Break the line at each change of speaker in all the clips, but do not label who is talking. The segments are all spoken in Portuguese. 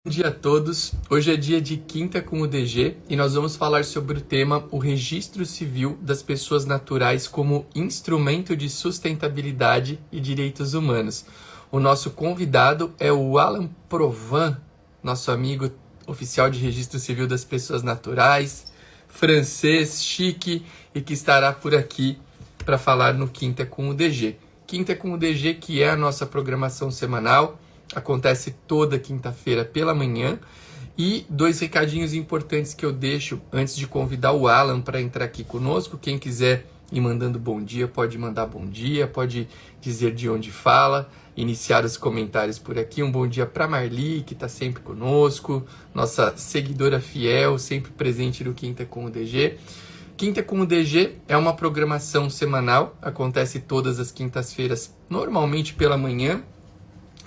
Bom dia a todos. Hoje é dia de Quinta com o DG e nós vamos falar sobre o tema o registro civil das pessoas naturais como instrumento de sustentabilidade e direitos humanos. O nosso convidado é o Alan Provan, nosso amigo oficial de registro civil das pessoas naturais, francês, chique e que estará por aqui para falar no Quinta com o DG. Quinta com o DG, que é a nossa programação semanal. Acontece toda quinta-feira pela manhã. E dois recadinhos importantes que eu deixo antes de convidar o Alan para entrar aqui conosco. Quem quiser ir mandando bom dia, pode mandar bom dia, pode dizer de onde fala, iniciar os comentários por aqui. Um bom dia para Marli, que está sempre conosco, nossa seguidora fiel, sempre presente no Quinta com o DG. Quinta com o DG é uma programação semanal, acontece todas as quintas-feiras, normalmente pela manhã.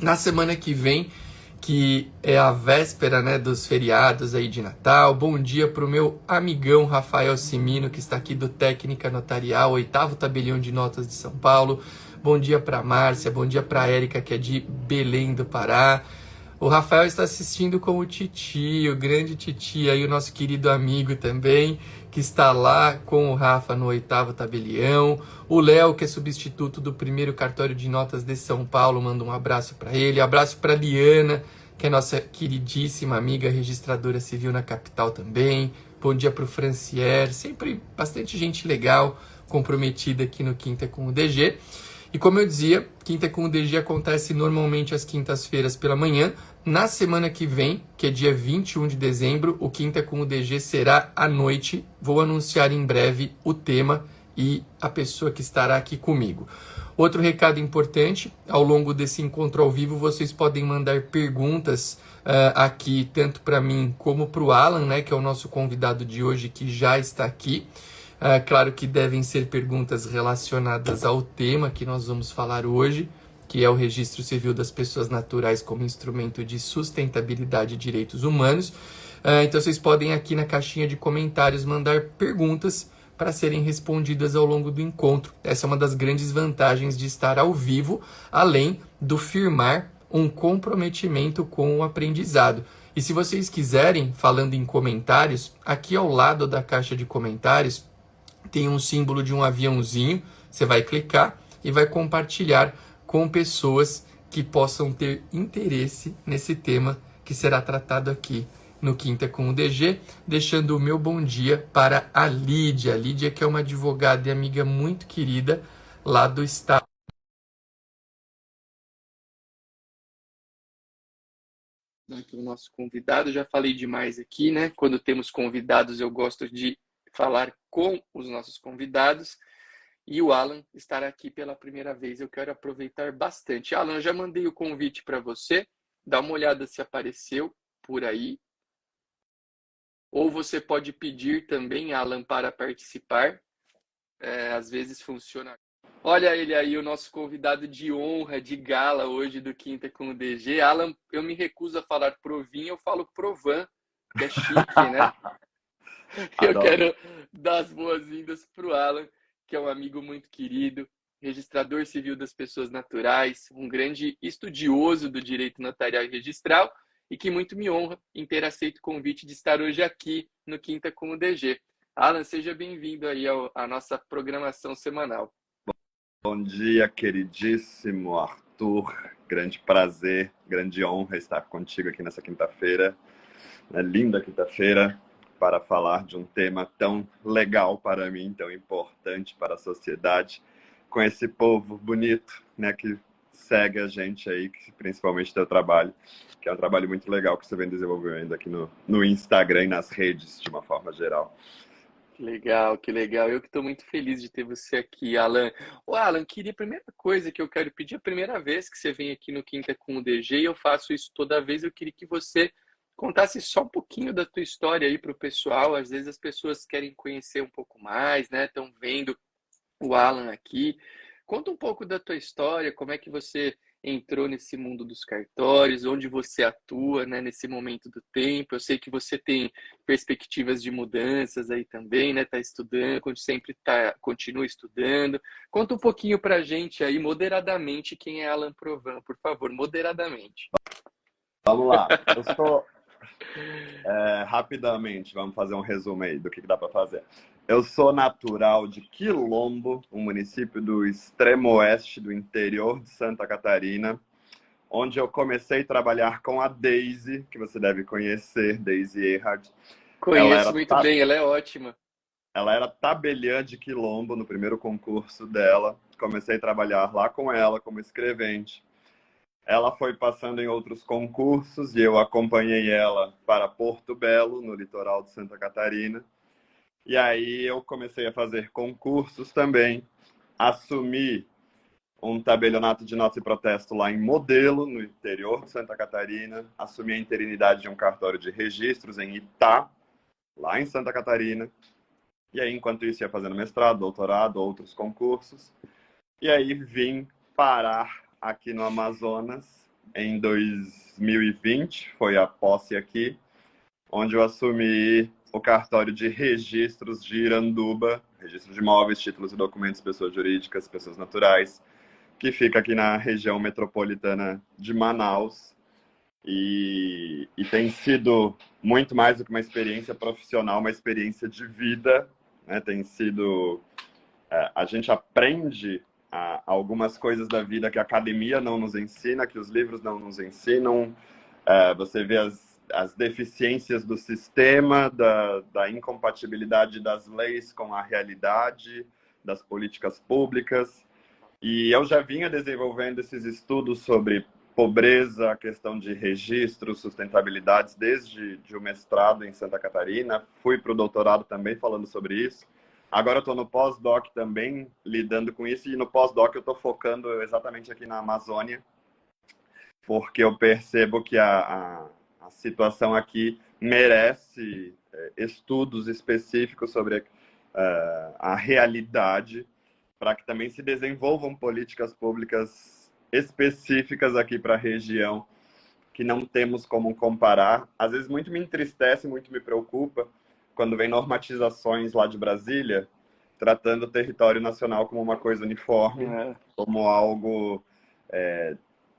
Na semana que vem, que é a véspera, né, dos feriados aí de Natal, bom dia para o meu amigão Rafael Cimino, que está aqui do Técnica Notarial, 8º Tabelião de Notas de São Paulo. Bom dia para a Márcia, bom dia para a Érica, que é de Belém do Pará. O Rafael está assistindo com o Titi, o grande Titi, aí o nosso querido amigo também, que está lá com o Rafa no 8º Tabelião. O Léo, que é substituto do 1º Cartório de Notas de São Paulo, manda um abraço para ele. Abraço para a Liana, que é nossa queridíssima amiga registradora civil na capital também. Bom dia para o Francier, sempre bastante gente legal, comprometida aqui no Quinta com o DG. E como eu dizia, Quinta com o DG acontece normalmente às quintas-feiras pela manhã. Na semana que vem, que é dia 21 de dezembro, o Quinta com o DG será à noite. Vou anunciar em breve o tema e a pessoa que estará aqui comigo. Outro recado importante, ao longo desse encontro ao vivo, vocês podem mandar perguntas aqui, tanto para mim como para o Alan, né, que é o nosso convidado de hoje, que já está aqui. Claro que devem ser perguntas relacionadas ao tema que nós vamos falar hoje, que é o registro civil das pessoas naturais como instrumento de sustentabilidade e direitos humanos. Então vocês podem aqui na caixinha de comentários mandar perguntas para serem respondidas ao longo do encontro. Essa é uma das grandes vantagens de estar ao vivo, além do firmar um comprometimento com o aprendizado. E se vocês quiserem, falando em comentários, aqui ao lado da caixa de comentários, tem um símbolo de um aviãozinho, você vai clicar e vai compartilhar com pessoas que possam ter interesse nesse tema que será tratado aqui no Quinta com o DG, deixando o meu bom dia para a Lídia. A Lídia, que é uma advogada e amiga muito querida lá do estado. Aqui o nosso convidado, já falei demais aqui, né? Quando temos convidados, eu gosto de falar com os nossos convidados. E o Alan estará aqui pela primeira vez. Eu quero aproveitar bastante. Alan, eu já mandei o convite para você. Dá uma olhada se apareceu por aí. Ou você pode pedir também, Alan, para participar. Às vezes funciona. Olha ele aí, o nosso convidado de honra, de gala hoje do Quinta com o DG. Alan, eu me recuso a falar Provin, eu falo Provan, que é chique, né? Eu quero dar as boas-vindas para o Alan, que é um amigo muito querido, registrador civil das pessoas naturais, um grande estudioso do direito notarial e registral, e que muito me honra em ter aceito o convite de estar hoje aqui no Quinta com o DG. Alan, seja bem-vindo aí à nossa programação semanal.
Bom dia, queridíssimo Arthur. Grande prazer, grande honra estar contigo aqui nessa quinta-feira, linda quinta-feira, para falar de um tema tão legal para mim, tão importante para a sociedade, com esse povo bonito, né, que segue a gente aí, principalmente teu trabalho, que é um trabalho muito legal que você vem desenvolvendo aqui no Instagram e nas redes, de uma forma geral.
Que legal, que legal. Eu que estou muito feliz de ter você aqui, Alan. Ô, Alan, a primeira coisa que eu quero pedir, a primeira vez que você vem aqui no Quinta com o DG, e eu faço isso toda vez, eu queria que você contasse só um pouquinho da tua história aí para o pessoal. Às vezes as pessoas querem conhecer um pouco mais, né? Estão vendo o Alan aqui. Conta um pouco da tua história, como é que você entrou nesse mundo dos cartórios, onde você atua, né, nesse momento do tempo. Eu sei que você tem perspectivas de mudanças aí também, né? Tá estudando, continua estudando. Conta um pouquinho pra gente aí, moderadamente, quem é Alan Provan, por favor, moderadamente.
Vamos lá. Eu sou, rapidamente, vamos fazer um resumo aí do que dá para fazer. Eu sou natural de Quilombo, um município do extremo oeste do interior de Santa Catarina, onde eu comecei a trabalhar com a Daisy, que você deve conhecer, Daisy Erhard. Ela
Conheço
era,
muito bem, ela é ótima.
ela era tabeliã de Quilombo no primeiro concurso dela. Comecei a trabalhar lá com ela como escrevente. Ela foi passando em outros concursos e eu acompanhei ela para Porto Belo, no litoral de Santa Catarina. E aí eu comecei a fazer concursos também. Assumi um tabelionato de nota e protesto lá em Modelo, no interior de Santa Catarina. Assumi a interinidade de um cartório de registros em Itá, lá em Santa Catarina. E aí, enquanto isso, ia fazendo mestrado, doutorado, outros concursos. E aí vim parar aqui no Amazonas em 2020, foi a posse aqui, onde eu assumi o cartório de registros de Iranduba, registro de imóveis, títulos e documentos, pessoas jurídicas, pessoas naturais, que fica aqui na região metropolitana de Manaus. E tem sido muito mais do que uma experiência profissional, uma experiência de vida, né? Tem sido... a gente aprende algumas coisas da vida que a academia não nos ensina, que os livros não nos ensinam. Você vê as deficiências do sistema, da incompatibilidade das leis com a realidade, das políticas públicas. E eu já vinha desenvolvendo esses estudos sobre pobreza, a questão de registro, sustentabilidades, desde o mestrado em Santa Catarina. Fui para o doutorado também falando sobre isso. Agora eu estou no pós-doc também, lidando com isso. E no pós-doc eu estou focando exatamente aqui na Amazônia, porque eu percebo que a situação aqui merece estudos específicos sobre a realidade, para que também se desenvolvam políticas públicas específicas aqui para a região, que não temos como comparar. Às vezes muito me entristece, muito me preocupa, quando vem normatizações lá de Brasília, tratando o território nacional como uma coisa uniforme, como algo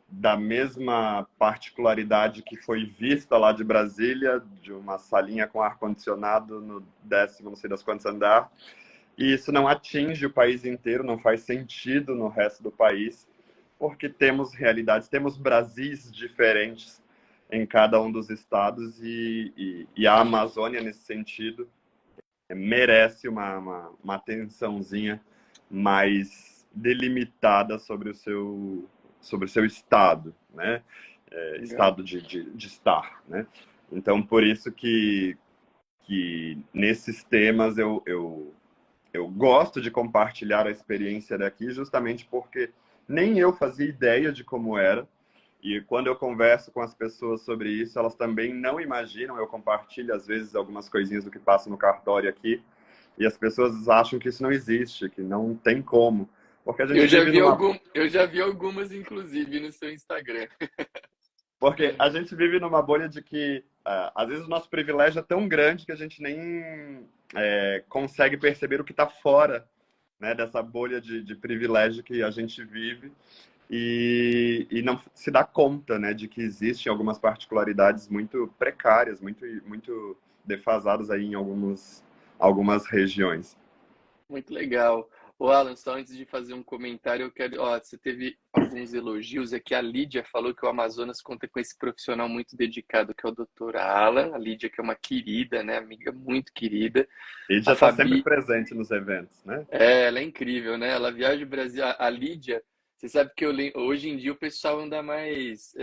da mesma particularidade que foi vista lá de Brasília, de uma salinha com ar-condicionado no 10º, não sei das quantos andar, e isso não atinge o país inteiro, não faz sentido no resto do país, porque temos realidades, temos Brasis diferentes em cada um dos estados e a Amazônia, nesse sentido, merece uma atençãozinha mais delimitada sobre o seu estado, né? Estado de estar, né? Então, por isso que nesses temas eu gosto de compartilhar a experiência daqui, justamente porque nem eu fazia ideia de como era. E quando eu converso com as pessoas sobre isso, elas também não imaginam. Eu compartilho, às vezes, algumas coisinhas do que passa no cartório aqui, e as pessoas acham que isso não existe, que não tem como. Porque a gente vive numa...
Eu já vi algumas, inclusive, no seu Instagram.
Porque a gente vive numa bolha de que, às vezes, o nosso privilégio é tão grande que a gente nem consegue perceber o que está fora, né, dessa bolha de privilégio que a gente vive e não se dá conta, né, de que existem algumas particularidades muito precárias, muito defasadas aí em algumas regiões.
Muito legal. Ô, Alan, só antes de fazer um comentário, eu quero. Ó, você teve alguns elogios aqui. A Lídia falou que o Amazonas conta com esse profissional muito dedicado, que é o Dr. Alan. A Lídia, que é uma querida, né? Amiga muito querida.
E
A
já está sempre
Fabi,
presente nos eventos, né?
ela é incrível, né? Ela viaja o Brasil. A Lídia, você sabe que hoje em dia o pessoal anda mais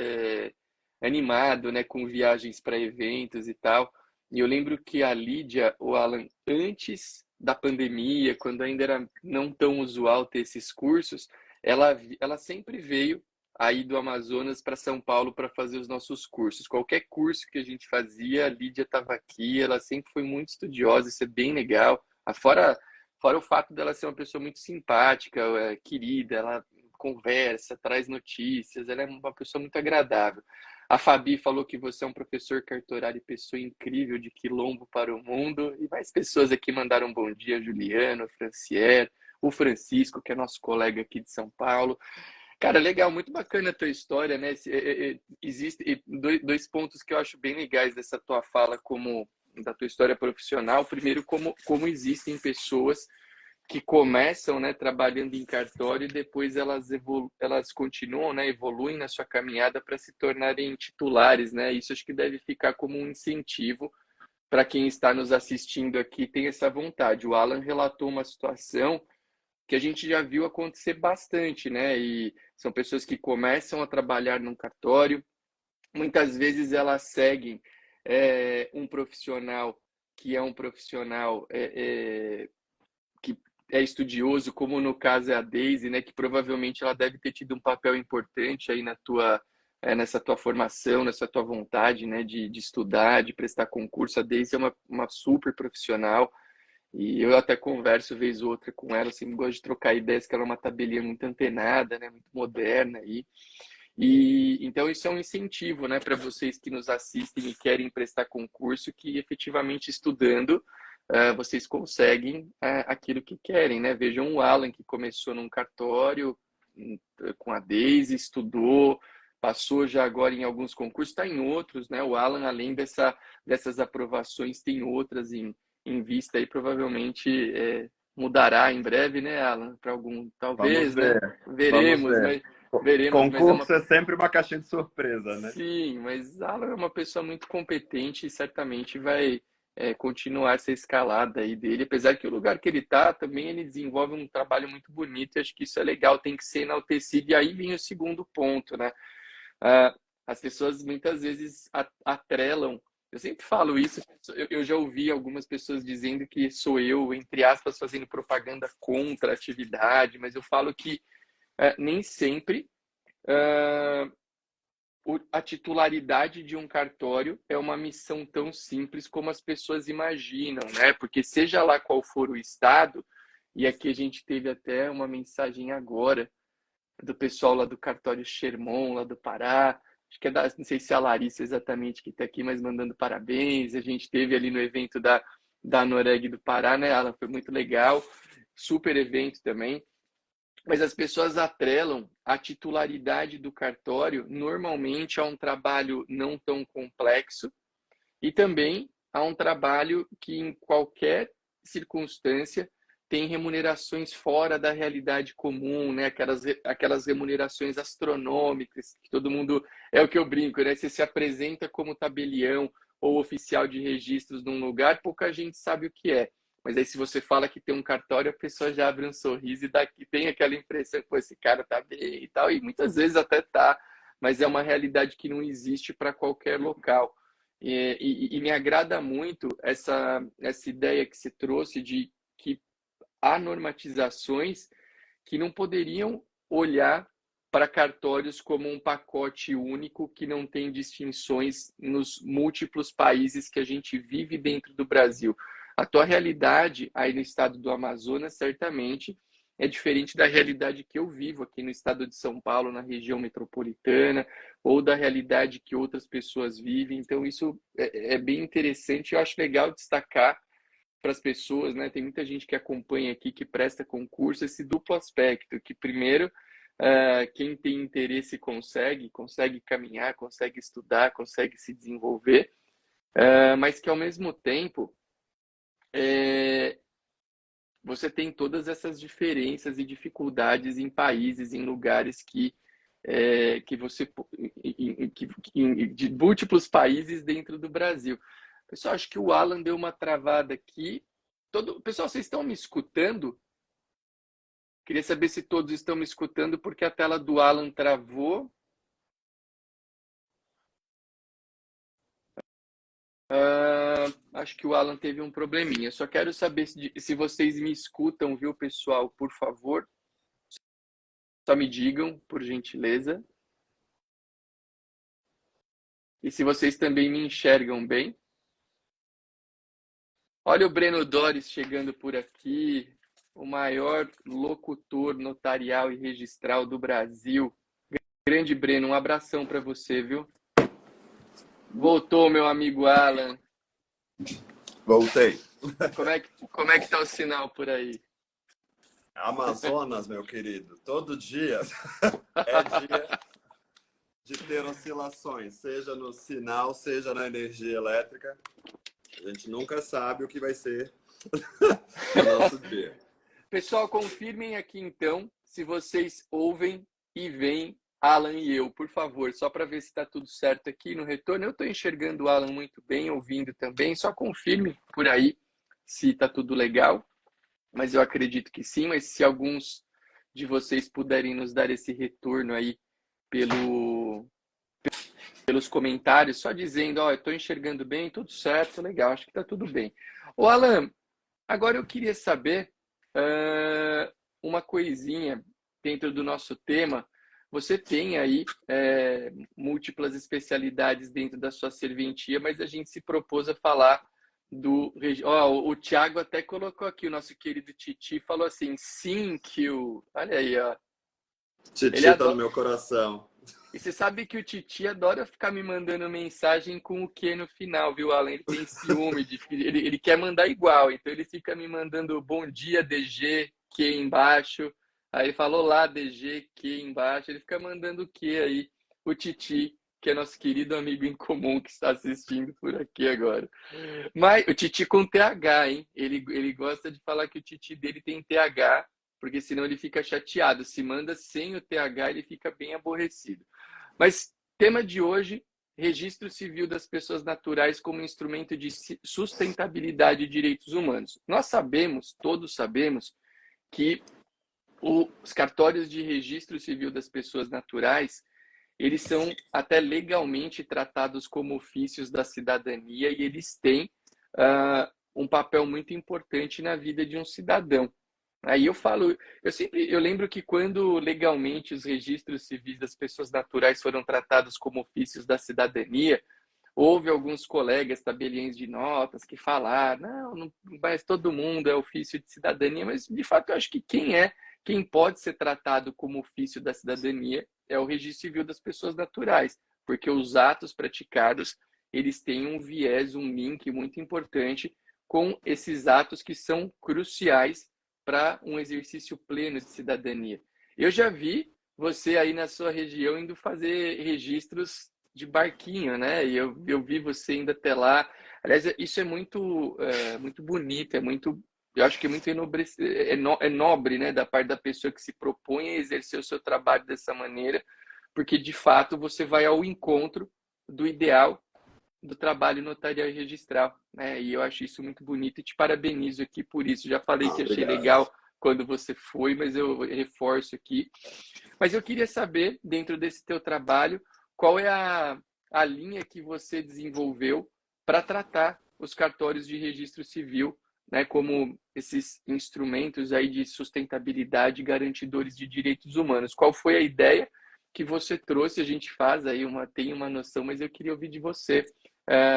animado, né? Com viagens para eventos e tal. E eu lembro que a Lídia, o Alan, antes da pandemia, quando ainda era não tão usual ter esses cursos, ela sempre veio aí do Amazonas para São Paulo para fazer os nossos cursos. Qualquer curso que a gente fazia, a Lídia estava aqui, ela sempre foi muito estudiosa, isso é bem legal. Fora o fato dela ser uma pessoa muito simpática, querida, ela conversa, traz notícias, ela é uma pessoa muito agradável. A Fabi falou que você é um professor cartorário e pessoa incrível de Quilombo para o mundo. E mais pessoas aqui mandaram um bom dia, Juliano, Francier, o Francisco, que é nosso colega aqui de São Paulo. Cara, legal, muito bacana a tua história, né? Existem dois pontos que eu acho bem legais dessa tua fala, como da tua história profissional. Primeiro, como existem pessoas que começam, né, trabalhando em cartório e depois elas continuam, né, evoluem na sua caminhada para se tornarem titulares, né? Isso acho que deve ficar como um incentivo para quem está nos assistindo aqui, tem essa vontade. O Alan relatou uma situação que a gente já viu acontecer bastante, né? E são pessoas que começam a trabalhar num cartório, muitas vezes elas seguem um profissional que é um profissional que é estudioso, como no caso é a Daisy, né? Que provavelmente ela deve ter tido um papel importante aí nessa tua formação, nessa tua vontade, né? De estudar, de prestar concurso. A Daisy é uma super profissional. E eu até converso vez ou outra com ela, assim, gosto de trocar ideias, que ela é uma tabelinha muito antenada, né, muito moderna aí. E então isso é um incentivo, né, para vocês que nos assistem e querem prestar concurso, que efetivamente estudando vocês conseguem aquilo que querem, né? Vejam o Alan, que começou num cartório com a Daisy, estudou, passou já agora em alguns concursos, está em outros, né? O Alan, além dessas aprovações, tem outras em vista aí, provavelmente mudará em breve, né, Alan? Para algum,
Vamos
talvez, né?
ver, vamos
Veremos,
ver.
mas veremos, mas é uma
Concurso é sempre uma caixinha de surpresa, né?
sim, mas Alan é uma pessoa muito competente e certamente vai continuar essa escalada aí dele, apesar que o lugar que ele está também ele desenvolve um trabalho muito bonito e acho que isso é legal, tem que ser enaltecido. E aí vem o segundo ponto, né? Ah, as pessoas muitas vezes atrelam, eu sempre falo isso, eu já ouvi algumas pessoas dizendo que sou eu, entre aspas, fazendo propaganda contra a atividade, mas eu falo que nem sempre ah, a titularidade de um cartório é uma missão tão simples como as pessoas imaginam, né? Porque seja lá qual for o estado, e aqui a gente teve até uma mensagem agora do pessoal lá do cartório Sherman, lá do Pará, acho que não sei se é a Larissa exatamente que está aqui, mas mandando parabéns. A gente teve ali no evento da Noreg do Pará, né, Alan? Foi muito legal, super evento também. Mas as pessoas atrelam a titularidade do cartório normalmente a um trabalho não tão complexo e também a um trabalho que, em qualquer circunstância, tem remunerações fora da realidade comum, né? Aquelas remunerações astronômicas, que todo mundo. É o que eu brinco, né? Você se apresenta como tabelião ou oficial de registros num lugar, pouca gente sabe o que é. Mas aí, se você fala que tem um cartório, a pessoa já abre um sorriso e tem aquela impressão que esse cara tá bem e tal, e muitas vezes até tá, mas é uma realidade que não existe para qualquer local. E me agrada muito essa ideia que se trouxe de que há normatizações que não poderiam olhar para cartórios como um pacote único que não tem distinções nos múltiplos países que a gente vive dentro do Brasil. A tua realidade aí no estado do Amazonas certamente é diferente da realidade que eu vivo aqui no estado de São Paulo, na região metropolitana, ou da realidade que outras pessoas vivem. Então, isso é bem interessante. Eu acho legal destacar para as pessoas, né? Tem muita gente que acompanha aqui, que presta concurso, esse duplo aspecto, que primeiro, quem tem interesse consegue caminhar, consegue estudar, consegue se desenvolver, mas que ao mesmo tempo você tem todas essas diferenças e dificuldades em países, em lugares que você de múltiplos países dentro do Brasil. Pessoal, acho que o Alan deu uma travada aqui. Pessoal, vocês estão me escutando? Queria saber se todos estão me escutando, porque a tela do Alan travou. Acho que o Alan teve um probleminha. Só quero saber se vocês me escutam, viu, pessoal? Por favor, só me digam, por gentileza. E se vocês também me enxergam bem. Olha o Breno Dores chegando por aqui, o maior locutor notarial e registral do Brasil. Grande Breno, um abração para você, viu? Voltou, meu amigo Alan.
Voltei.
Como é que tá o sinal por aí?
Amazonas, meu querido, todo dia é dia de ter oscilações, seja no sinal, seja na energia elétrica. A gente nunca sabe o que vai ser o nosso dia.
Pessoal, confirmem aqui então se vocês ouvem e veem Alan e eu, por favor, só para ver se está tudo certo aqui no retorno. Eu estou enxergando o Alan muito bem, ouvindo também. Só confirme por aí se está tudo legal. Mas eu acredito que sim. Mas se alguns de vocês puderem nos dar esse retorno aí pelos comentários, só dizendo, ó, eu estou enxergando bem, tudo certo, legal, acho que está tudo bem. Ô, Alan, agora eu queria saber uma coisinha dentro do nosso tema. Você tem aí múltiplas especialidades dentro da sua serventia, mas a gente se propôs a falar do... o Thiago até colocou aqui, o nosso querido Titi, falou assim, sim, Kill. Olha aí, ó.
Titi tá no meu coração.
E você sabe que o Titi adora ficar me mandando mensagem com o que no final, viu, Alan? Ele tem ciúme, ele quer mandar igual, então ele fica me mandando bom dia, DG, que embaixo. Aí ele falou lá, DG, que embaixo. Ele fica mandando o que aí? O Titi, que é nosso querido amigo em comum que está assistindo por aqui agora. Mas o Titi com TH, hein? Ele gosta de falar que o Titi dele tem TH, porque senão ele fica chateado. Se manda sem o TH, ele fica bem aborrecido. Mas tema de hoje, registro civil das pessoas naturais como instrumento de sustentabilidade e direitos humanos. Nós sabemos, todos sabemos, que os cartórios de registro civil das pessoas naturais, eles são até legalmente tratados como ofícios da cidadania e eles têm um papel muito importante na vida de um cidadão. Aí eu lembro que quando legalmente os registros civis das pessoas naturais foram tratados como ofícios da cidadania, houve alguns colegas tabeliães de notas que falaram, não, mas todo mundo é ofício de cidadania, mas de fato eu acho que quem pode ser tratado como ofício da cidadania é o registro civil das pessoas naturais, porque os atos praticados, eles têm um viés, um link muito importante com esses atos que são cruciais para um exercício pleno de cidadania. Eu já vi você aí na sua região indo fazer registros de barquinho, né? E eu vi você indo até lá. Aliás, isso é muito bonito, eu acho que é muito nobre, né, da parte da pessoa que se propõe a exercer o seu trabalho dessa maneira, porque de fato você vai ao encontro do ideal do trabalho notarial e registral, né? E eu acho isso muito bonito e te parabenizo aqui por isso. Já falei que achei legal quando você foi, mas eu reforço aqui. Mas eu queria saber, dentro desse teu trabalho, qual é a linha que você desenvolveu para tratar os cartórios de registro civil, né, como esses instrumentos aí de sustentabilidade garantidores de direitos humanos. Qual foi a ideia que você trouxe? A gente faz aí tem uma noção, mas eu queria ouvir de você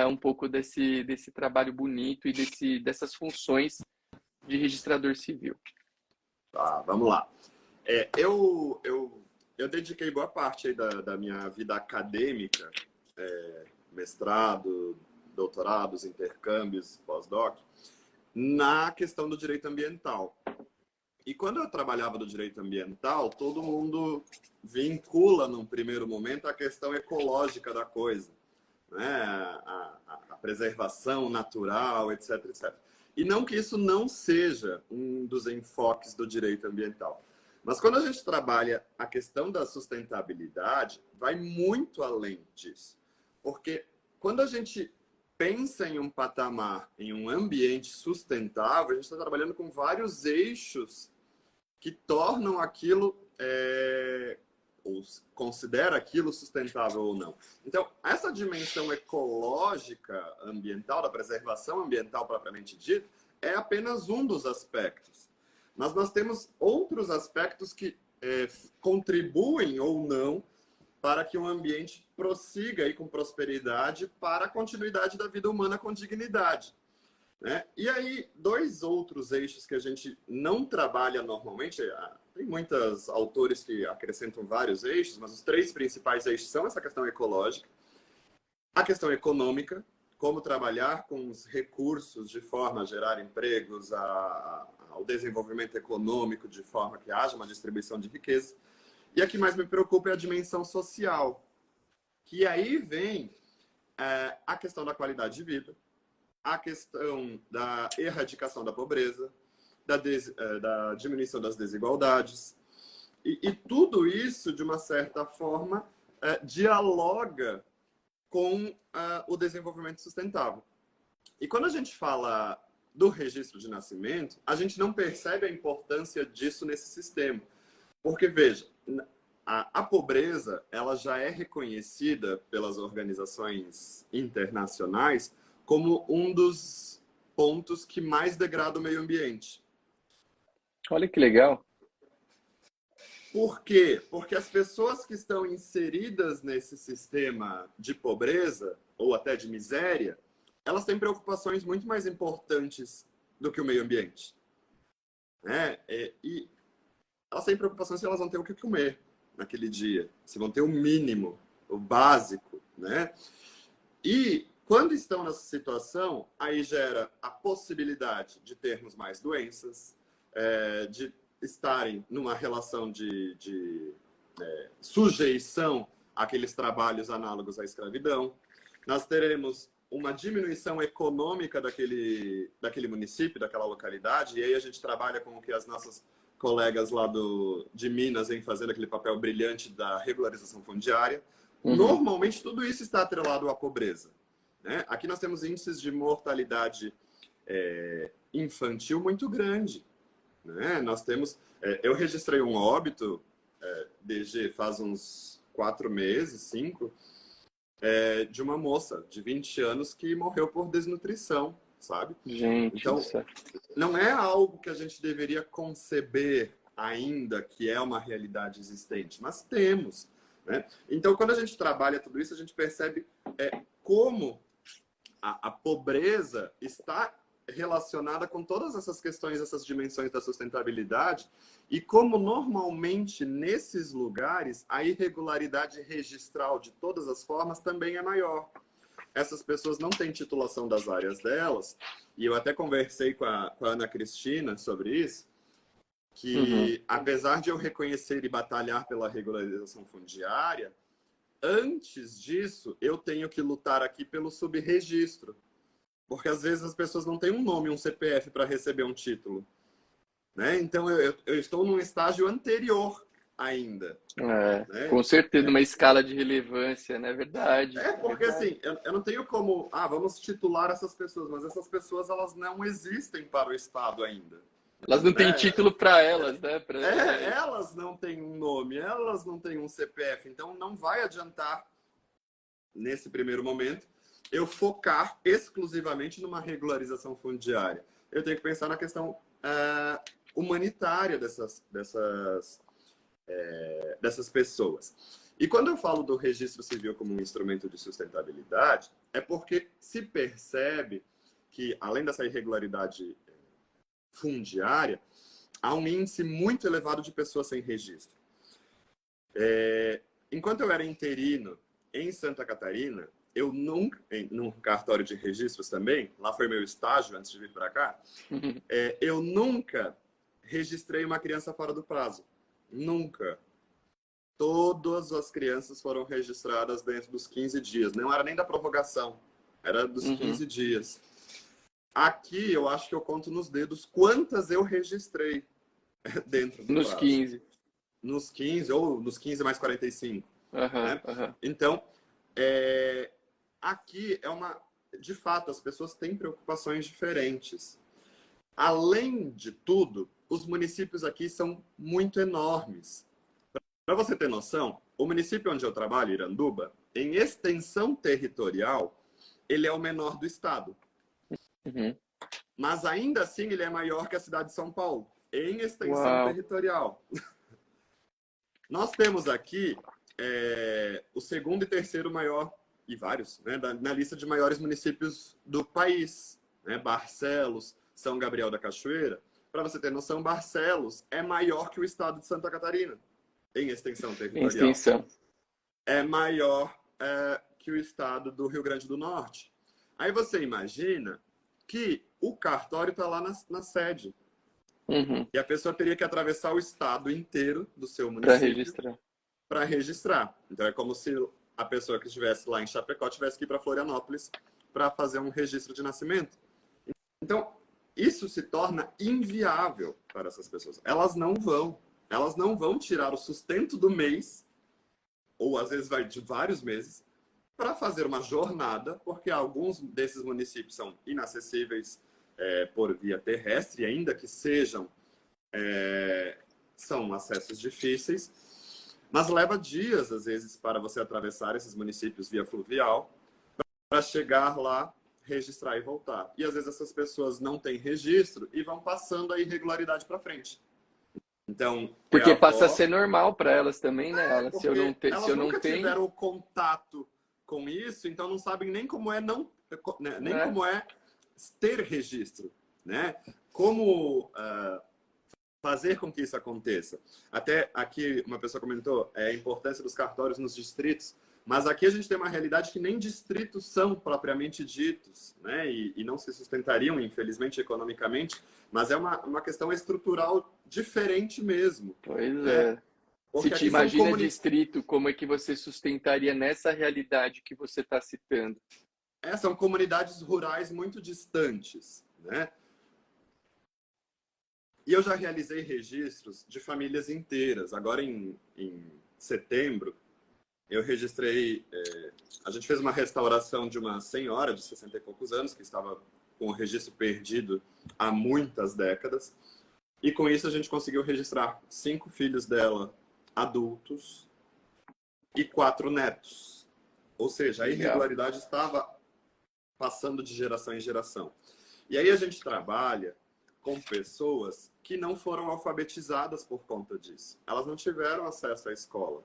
um pouco desse trabalho bonito e dessas funções de registrador civil.
Tá, vamos lá. Eu dediquei boa parte aí da minha vida acadêmica, mestrado, doutorados, intercâmbios, pós-doc, na questão do direito ambiental. E quando eu trabalhava do direito ambiental, todo mundo vincula, num primeiro momento, a questão ecológica da coisa, né? A preservação natural, etc, etc. E não que isso não seja um dos enfoques do direito ambiental. Mas quando a gente trabalha a questão da sustentabilidade, vai muito além disso. Porque quando a gente pensa em um patamar, em um ambiente sustentável, a gente está trabalhando com vários eixos que tornam aquilo, ou considera aquilo sustentável ou não. Então, essa dimensão ecológica ambiental, da preservação ambiental propriamente dita, é apenas um dos aspectos. Mas nós temos outros aspectos que contribuem ou não para que um ambiente prossiga aí com prosperidade para a continuidade da vida humana com dignidade, né? E aí, dois outros eixos que a gente não trabalha normalmente, tem muitos autores que acrescentam vários eixos, mas os três principais eixos são essa questão ecológica, a questão econômica, como trabalhar com os recursos de forma a gerar empregos, a ao desenvolvimento econômico de forma que haja uma distribuição de riqueza. E a que mais me preocupa é a dimensão social, que aí vem a questão da qualidade de vida, a questão da erradicação da pobreza, da diminuição das desigualdades. E tudo isso, de uma certa forma, dialoga com o desenvolvimento sustentável. E quando a gente fala do registro de nascimento, a gente não percebe a importância disso nesse sistema. Porque, veja, a pobreza ela já é reconhecida pelas organizações internacionais como um dos pontos que mais degrada o meio ambiente.
Olha que legal.
Por quê? Porque as pessoas que estão inseridas nesse sistema de pobreza ou até de miséria, elas têm preocupações muito mais importantes do que o meio ambiente. Né? E elas têm preocupações se elas vão ter o que comer naquele dia, se vão ter o mínimo, o básico. Né? E quando estão nessa situação, aí gera a possibilidade de termos mais doenças, de estarem numa relação de sujeição àqueles trabalhos análogos à escravidão. Nós teremos uma diminuição econômica daquele município, daquela localidade, e aí a gente trabalha com o que as nossas colegas lá de Minas vêm fazendo, aquele papel brilhante da regularização fundiária. Uhum. Normalmente, tudo isso está atrelado à pobreza. Né? Aqui nós temos índices de mortalidade infantil muito grande. Né? Nós temos... eu registrei um óbito, DG, faz uns 4 meses, 5, de uma moça de 20 anos que morreu por desnutrição, sabe?
Gente,
então, não é algo que a gente deveria conceber ainda que é uma realidade existente, mas temos. Né? Então, quando a gente trabalha tudo isso, a gente percebe como a pobreza está relacionada com todas essas questões, essas dimensões da sustentabilidade, e como normalmente nesses lugares a irregularidade registral de todas as formas também é maior. Essas pessoas não têm titulação das áreas delas, e eu até conversei com a Ana Cristina sobre isso, que apesar de eu reconhecer e batalhar pela regularização fundiária, antes disso eu tenho que lutar aqui pelo subregistro. Porque às vezes as pessoas não têm um nome, um CPF para receber um título. Né? Então eu estou num estágio anterior ainda.
Né? Com certeza, uma escala de relevância, não é verdade?
Porque assim, eu não tenho como, vamos titular essas pessoas, mas essas pessoas elas não existem para o Estado ainda.
Elas não têm título para elas, né?
Elas não têm um nome, elas não têm um CPF, então não vai adiantar, nesse primeiro momento, eu focar exclusivamente numa regularização fundiária. Eu tenho que pensar na questão humanitária dessas pessoas. E quando eu falo do registro civil como um instrumento de sustentabilidade, é porque se percebe que, além dessa irregularidade fundiária, há um índice muito elevado de pessoas sem registro. Enquanto eu era interino em Santa Catarina, eu nunca, num cartório de registros também, lá foi meu estágio antes de vir para cá, eu nunca registrei uma criança fora do prazo. Nunca. Todas as crianças foram registradas dentro dos 15 dias. Não era nem da prorrogação, era dos 15 dias. Aqui, eu acho que eu conto nos dedos quantas eu registrei dentro do prazo.
15.
Nos 15, ou nos 15 mais 45. Né? Então, aqui de fato, as pessoas têm preocupações diferentes. Além de tudo, os municípios aqui são muito enormes. Para você ter noção, o município onde eu trabalho, Iranduba, em extensão territorial, ele é o menor do estado. Mas ainda assim, ele é maior que a cidade de São Paulo, em extensão territorial. Nós temos aqui o segundo e terceiro maior, e vários, né, na lista de maiores municípios do país. Né? Barcelos, São Gabriel da Cachoeira. Para você ter noção, Barcelos é maior que o estado de Santa Catarina, em extensão territorial. É maior que o estado do Rio Grande do Norte. Aí você imagina que o cartório está lá na sede.
Uhum.
E a pessoa teria que atravessar o estado inteiro do seu
Para
município
registrar.
para registrar. Então é como se a pessoa que estivesse lá em Chapecó tivesse que ir para Florianópolis para fazer um registro de nascimento. Então, isso se torna inviável para essas pessoas. Elas não vão tirar o sustento do mês, ou às vezes vai de vários meses, para fazer uma jornada, porque alguns desses municípios são inacessíveis por via terrestre, ainda que são acessos difíceis, mas leva dias, às vezes, para você atravessar esses municípios via fluvial, para chegar lá, registrar e voltar. E às vezes essas pessoas não têm registro e vão passando a irregularidade para frente. Então, é a
Porque passa a
avó,
ser normal para elas também, né? Se eu não,
porque
se
elas
eu não
nunca
tenho,
tiveram o contato com isso, então não sabem nem como é não, né, nem
né?
como é ter registro, né? Como fazer com que isso aconteça. Até aqui uma pessoa comentou a importância dos cartórios nos distritos, mas aqui a gente tem uma realidade que nem distritos são propriamente ditos, né? E não se sustentariam, infelizmente, economicamente, mas é uma questão estrutural diferente mesmo,
Pois
né?
é. Se
Porque
te
aqui são
imagina distrito, como é que você sustentaria nessa realidade que você está citando?
são comunidades rurais muito distantes, né? E eu já realizei registros de famílias inteiras. Agora, em setembro, eu registrei. A gente fez uma restauração de uma senhora de 60 e poucos anos, que estava com o registro perdido há muitas décadas. E com isso, a gente conseguiu registrar 5 filhos dela adultos e 4 netos. Ou seja, a
Legal.
irregularidade estava passando de geração em geração. E aí a gente trabalha com pessoas que não foram alfabetizadas por conta disso. Elas não tiveram acesso à escola.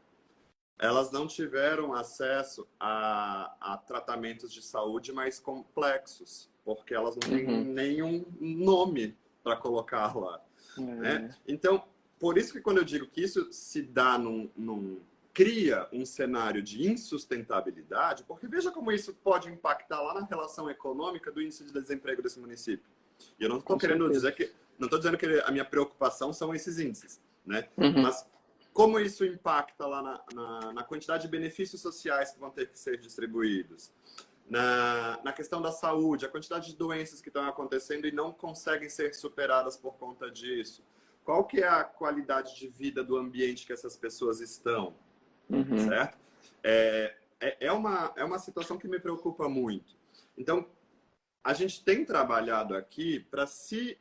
Elas não tiveram acesso a tratamentos de saúde mais complexos, porque elas não têm
Uhum.
nenhum nome para colocar lá, né?
É.
Então, por isso que quando eu digo que isso se dá cria um cenário de insustentabilidade, porque veja como isso pode impactar lá na relação econômica do índice de desemprego desse município. E eu não estou
Com
querendo
certeza.
dizer que, não estou dizendo que a minha preocupação são esses índices, né?
Uhum.
Mas como isso impacta lá na quantidade de benefícios sociais que vão ter que ser distribuídos, na questão da saúde, a quantidade de doenças que estão acontecendo e não conseguem ser superadas por conta disso. Qual que é a qualidade de vida do ambiente que essas pessoas estão,
Uhum.
certo? É uma situação que me preocupa muito. Então, a gente tem trabalhado aqui para se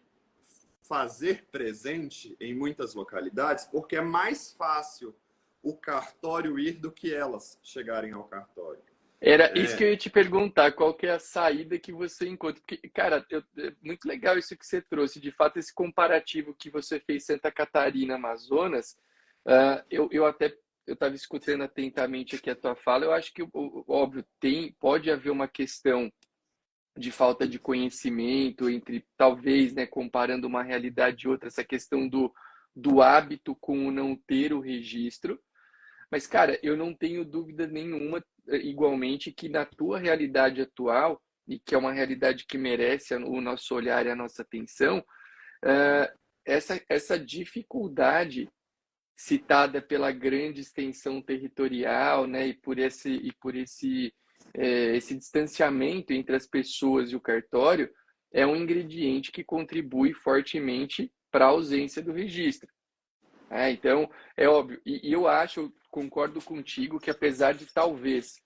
fazer presente em muitas localidades, porque é mais fácil o cartório ir do que elas chegarem ao cartório.
Era isso que
É,
eu ia te perguntar, qual que é a saída que você encontra? Porque, cara, é muito legal isso que você trouxe. De fato, esse comparativo que você fez Santa Catarina, Amazonas, eu até eu estava escutando atentamente aqui a tua fala. Eu acho que, óbvio, pode haver uma questão de falta de conhecimento entre, talvez, né, comparando uma realidade e outra, essa questão do hábito com o não ter o registro. Mas, cara, eu não tenho dúvida nenhuma, igualmente, que na tua realidade atual, e que é uma realidade que merece o nosso olhar e a nossa atenção, essa dificuldade citada pela grande extensão territorial, né, esse distanciamento entre as pessoas e o cartório, é um ingrediente que contribui fortemente para a ausência do registro. Então, é óbvio, e eu concordo contigo que apesar de talvez,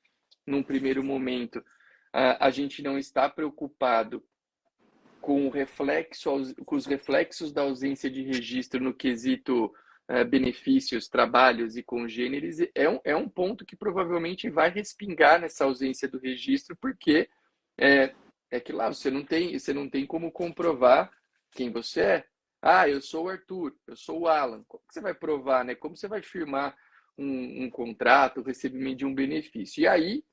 num primeiro momento, a gente não estar preocupado com os reflexos da ausência de registro no quesito benefícios, trabalhos e congêneres, é um ponto que provavelmente vai respingar nessa ausência do registro, porque é, é que lá você não tem como comprovar quem você é. Ah, eu sou o Arthur, eu sou o Alan. Como que você vai provar, né? Como você vai firmar um contrato, o recebimento de um benefício? E aí,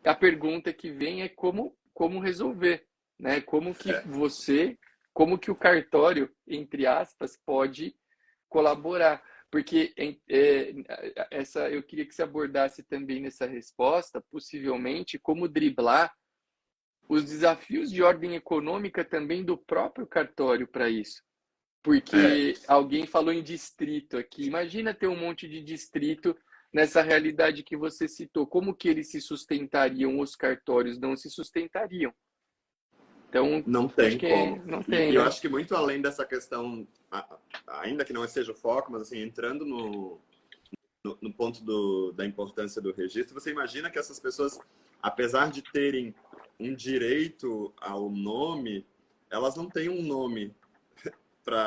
a pergunta que vem é como resolver, né? Como que o cartório, entre aspas, pode colaborar? Porque eu queria que você abordasse também nessa resposta, possivelmente, como driblar os desafios de ordem econômica também do próprio cartório para isso.
É,
Porque alguém falou em distrito aqui. Imagina ter um monte de distrito nessa realidade que você citou. Como que eles se sustentariam? Os cartórios não se sustentariam. Então,
não
acho
tem
que
como.
não
E
tem,
eu
né?
acho que muito além dessa questão, ainda que não seja o foco, mas assim, entrando no ponto da importância do registro, você imagina que essas pessoas, apesar de terem um direito ao nome, elas não têm um nome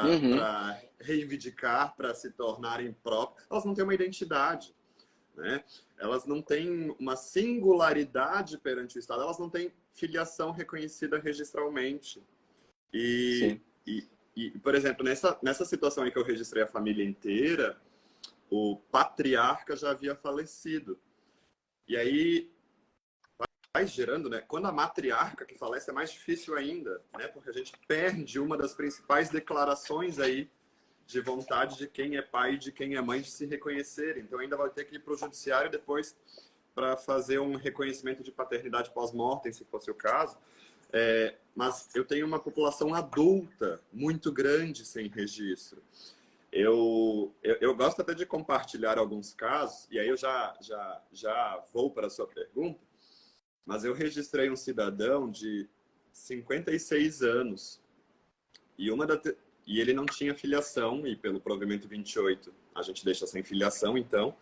Uhum,
para reivindicar, para se tornarem próprias, elas não têm uma identidade, né? Elas não têm uma singularidade perante o Estado, elas não têm filiação reconhecida registralmente. E,
sim.
e, por exemplo, nessa situação em que eu registrei a família inteira, o patriarca já havia falecido. E aí vai gerando, né? Quando a matriarca que falece é mais difícil ainda, né? Porque a gente perde uma das principais declarações aí de vontade de quem é pai e de quem é mãe de se reconhecer. Então ainda vai ter que ir para o judiciário depois para fazer um reconhecimento de paternidade pós-mortem, se fosse o caso. Mas eu tenho uma população adulta muito grande sem registro. Eu gosto até de compartilhar alguns casos, e aí eu já vou para a sua pergunta, mas eu registrei um cidadão de 56 anos, e, e ele não tinha filiação, e pelo provimento 28 a gente deixa sem filiação, então.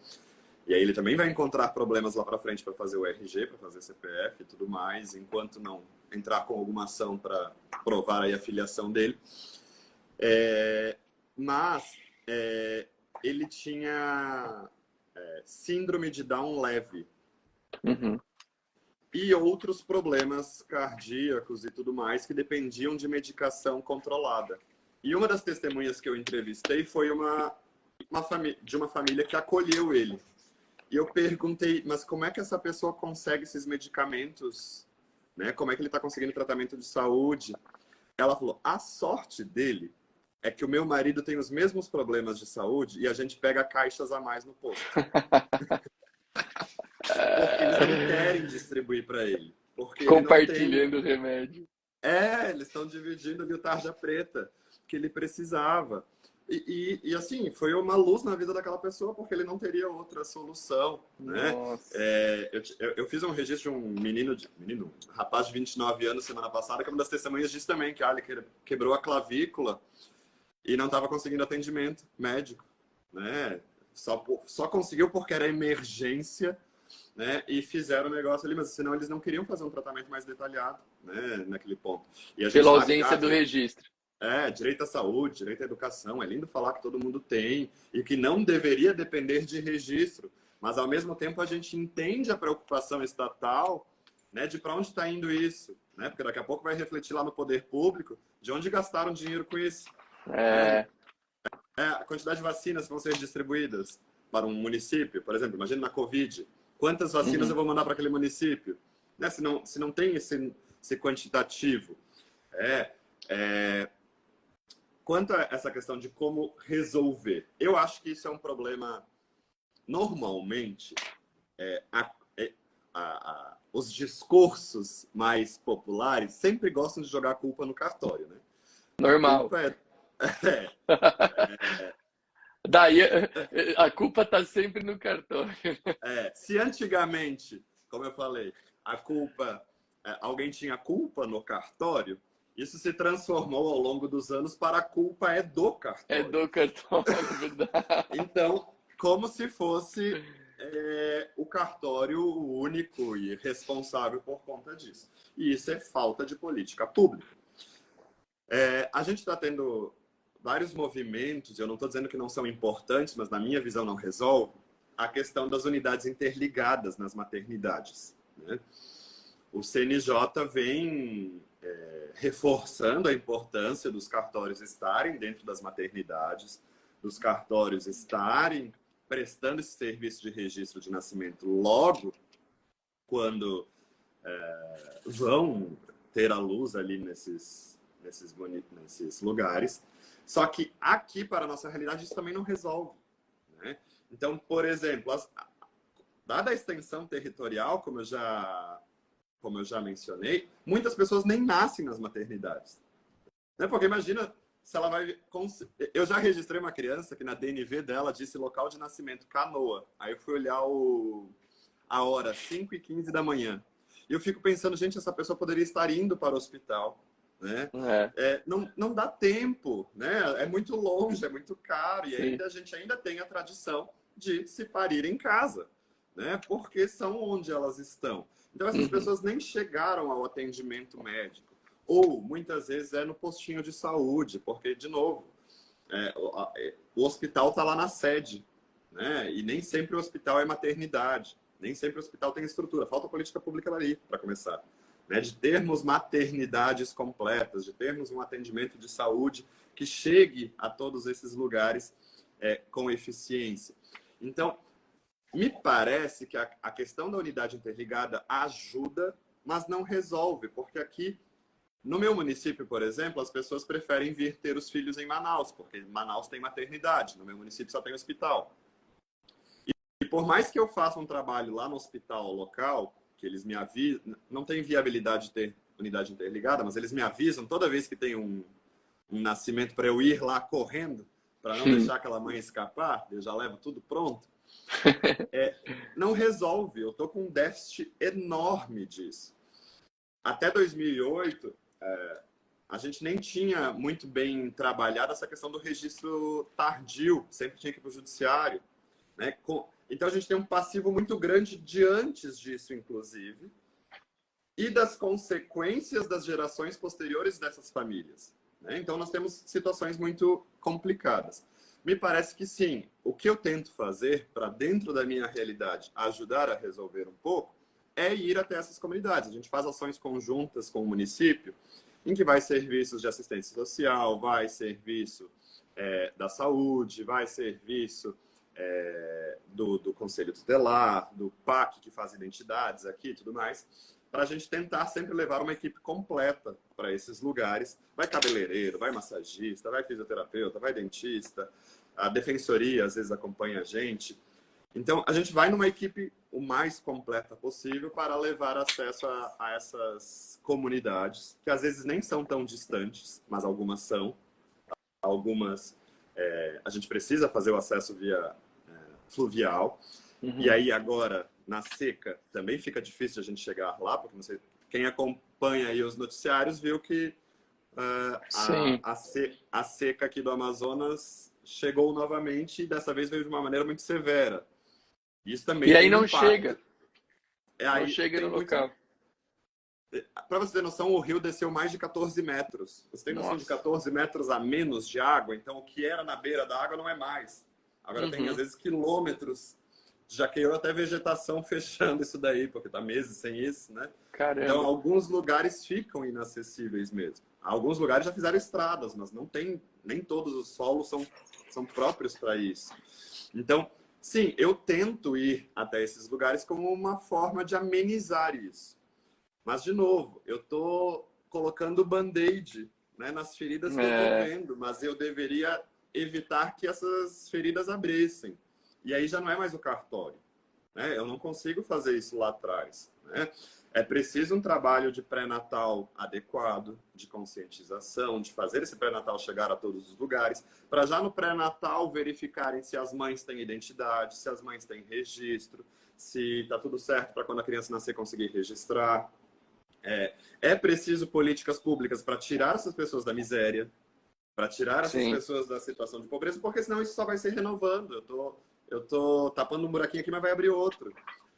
E aí ele também vai encontrar problemas lá para frente para fazer o RG, para fazer CPF e tudo mais, enquanto não entrar com alguma ação para provar aí a filiação dele. Mas ele tinha síndrome de Down leve
Uhum.
e outros problemas cardíacos e tudo mais que dependiam de medicação controlada. E uma das testemunhas que eu entrevistei foi de uma família que acolheu ele. E eu perguntei, mas como é que essa pessoa consegue esses medicamentos? Né? Como é que ele está conseguindo tratamento de saúde? Ela falou, a sorte dele é que o meu marido tem os mesmos problemas de saúde e a gente pega caixas a mais no posto. Porque eles não querem distribuir para ele. Porque ele não tem.
Compartilhando o remédio.
Eles estão dividindo ali o tarja preta que ele precisava. Assim, foi uma luz na vida daquela pessoa, porque ele não teria outra solução, né?
Nossa.
Eu fiz um registro de um menino, rapaz de 29 anos, semana passada, que uma das testemunhas disse também que ele quebrou a clavícula e não estava conseguindo atendimento médico, né? Só conseguiu porque era emergência, né? E fizeram o negócio ali, mas senão eles não queriam fazer um tratamento mais detalhado, né? Naquele ponto. E a gente
Pela
sabe que
ausência do registro.
direito à saúde, direito à educação, é lindo falar que todo mundo tem e que não deveria depender de registro, mas ao mesmo tempo a gente entende a preocupação estatal, né, de para onde está indo isso, né? Porque daqui a pouco vai refletir lá no poder público de onde gastaram dinheiro com isso, né?
É,
A quantidade de vacinas que vão ser distribuídas para um município, por exemplo, imagina na Covid, quantas vacinas eu
uhum.
vou mandar para aquele município, né? Se não tem esse quantitativo, é, é quanto a essa questão de como resolver, eu acho que isso é um problema, normalmente, é, a, é, os discursos mais populares sempre gostam de jogar a culpa no cartório, né? A
Normal.
culpa é,
Daí a culpa tá sempre no cartório.
se antigamente, como eu falei, alguém tinha culpa no cartório, isso se transformou ao longo dos anos para a culpa é do
É
cartório.
do cartório, verdade.
Então, como se fosse o cartório único e responsável por conta disso. E isso é falta de política pública. A gente está tendo vários movimentos, eu não estou dizendo que não são importantes, mas na minha visão não resolve, a questão das unidades interligadas nas maternidades, né? O CNJ vem reforçando a importância dos cartórios estarem dentro das maternidades, dos cartórios estarem prestando esse serviço de registro de nascimento logo quando vão ter a luz ali nesses lugares. Só que aqui, para a nossa realidade, isso também não resolve, né? Então, por exemplo, dada a extensão territorial, como eu já mencionei, muitas pessoas nem nascem nas maternidades. Né? Porque imagina se ela vai... Eu já registrei uma criança que na DNV dela disse local de nascimento, Canoa. Aí eu fui olhar a hora, 5h15 da manhã. E eu fico pensando, gente, essa pessoa poderia estar indo para o hospital, né? Não dá tempo, né? É muito longe, é muito caro. E ainda, a gente ainda tem a tradição de se parir em casa, né? Porque são onde elas estão. Então, essas pessoas nem chegaram ao atendimento médico. Ou, muitas vezes, é no postinho de saúde, porque, de novo, o hospital está lá na sede, né? E nem sempre o hospital é maternidade. Nem sempre o hospital tem estrutura. Falta política pública ali, para começar. Né? De termos maternidades completas, de termos um atendimento de saúde que chegue a todos esses lugares com eficiência. Então, me parece que a questão da unidade interligada ajuda, mas não resolve, porque aqui, no meu município, por exemplo, as pessoas preferem vir ter os filhos em Manaus, porque Manaus tem maternidade, no meu município só tem hospital. E por mais que eu faça um trabalho lá no hospital local, que eles me avisam, não tem viabilidade de ter unidade interligada, mas eles me avisam toda vez que tem um nascimento para eu ir lá correndo, para não deixar aquela mãe escapar, eu já levo tudo pronto. Não resolve, eu estou com um déficit enorme disso. Até 2008, a gente nem tinha muito bem trabalhado essa questão do registro tardio, sempre tinha que ir para o judiciário, né? Então, a gente tem um passivo muito grande de antes disso, inclusive, e das consequências das gerações posteriores dessas famílias, né? Então, nós temos situações muito complicadas. Me parece que sim. O que eu tento fazer para, dentro da minha realidade, ajudar a resolver um pouco, é ir até essas comunidades. A gente faz ações conjuntas com o município, em que vai serviços de assistência social, vai serviço da saúde, vai serviço do Conselho Tutelar, do PAC, que faz identidades aqui e tudo mais, para a gente tentar sempre levar uma equipe completa para esses lugares. Vai cabeleireiro, vai massagista, vai fisioterapeuta, vai dentista, a defensoria às vezes acompanha a gente. Então, a gente vai numa equipe o mais completa possível para levar acesso a essas comunidades, que às vezes nem são tão distantes, mas algumas são. Algumas a gente precisa fazer o acesso via fluvial. E aí agora, na seca, também fica difícil a gente chegar lá, porque não sei, quem acompanha aí os noticiários viu que a seca aqui do Amazonas chegou novamente e dessa vez veio de uma maneira muito severa. Isso também
e aí
tem
não
impacto.
chega.
Aí
não chega no local.
Para você ter noção, o rio desceu mais de 14 metros. Você tem noção de 14 metros a menos de água? Então, o que era na beira da água não é mais. Agora tem, às vezes, quilômetros. Já caiu até vegetação fechando isso daí, porque está meses sem isso, né?
Caramba.
Então, alguns lugares ficam inacessíveis mesmo. Alguns lugares já fizeram estradas, mas não tem, nem todos os solos são próprios para isso. Então, sim, eu tento ir até esses lugares como uma forma de amenizar isso. Mas, de novo, eu estou colocando band-aid, né, nas feridas que eu estou vendo, mas eu deveria evitar que essas feridas abrissem. E aí já não é mais o cartório, né? Eu não consigo fazer isso lá atrás, né? É preciso um trabalho de pré-natal adequado, de conscientização, de fazer esse pré-natal chegar a todos os lugares, para já no pré-natal verificarem se as mães têm identidade, se as mães têm registro, se está tudo certo para quando a criança nascer conseguir registrar. É preciso políticas públicas para tirar essas pessoas da miséria, para tirar essas pessoas da situação de pobreza, porque senão isso só vai se renovando. Eu tô tapando um buraquinho aqui, mas vai abrir outro.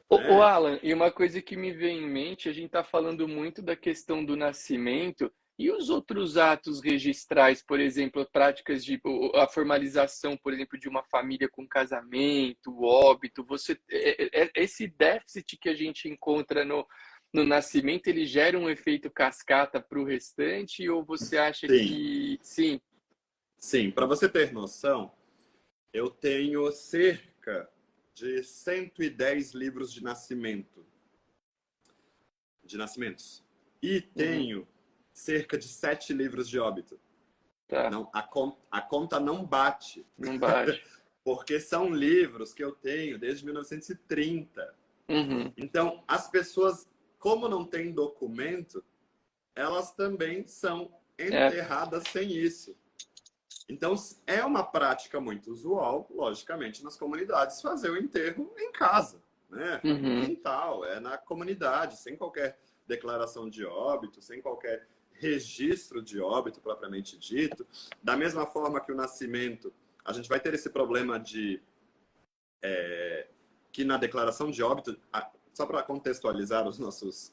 Ô Alan, e uma coisa que me vem em mente, a gente está falando muito da questão do nascimento e os outros atos registrais, por exemplo, práticas de a formalização, por exemplo, de uma família com casamento, óbito, esse déficit que a gente encontra no nascimento, ele gera um efeito cascata para o restante, ou você acha que sim?
Sim, para você ter noção, eu tenho cerca de 110 livros de nascimentos. E tenho cerca de 7 livros de óbito.
Tá.
Não, a conta não bate.
Não bate.
Porque são livros que eu tenho desde 1930. Então, as pessoas, como não têm documento, elas também são enterradas sem isso. Então, é uma prática muito usual, logicamente, nas comunidades, fazer o enterro em casa, né? No
Uhum.
quintal, na comunidade, sem qualquer declaração de óbito, sem qualquer registro de óbito propriamente dito. Da mesma forma que o nascimento, a gente vai ter esse problema de que na declaração de óbito, só para contextualizar os nossos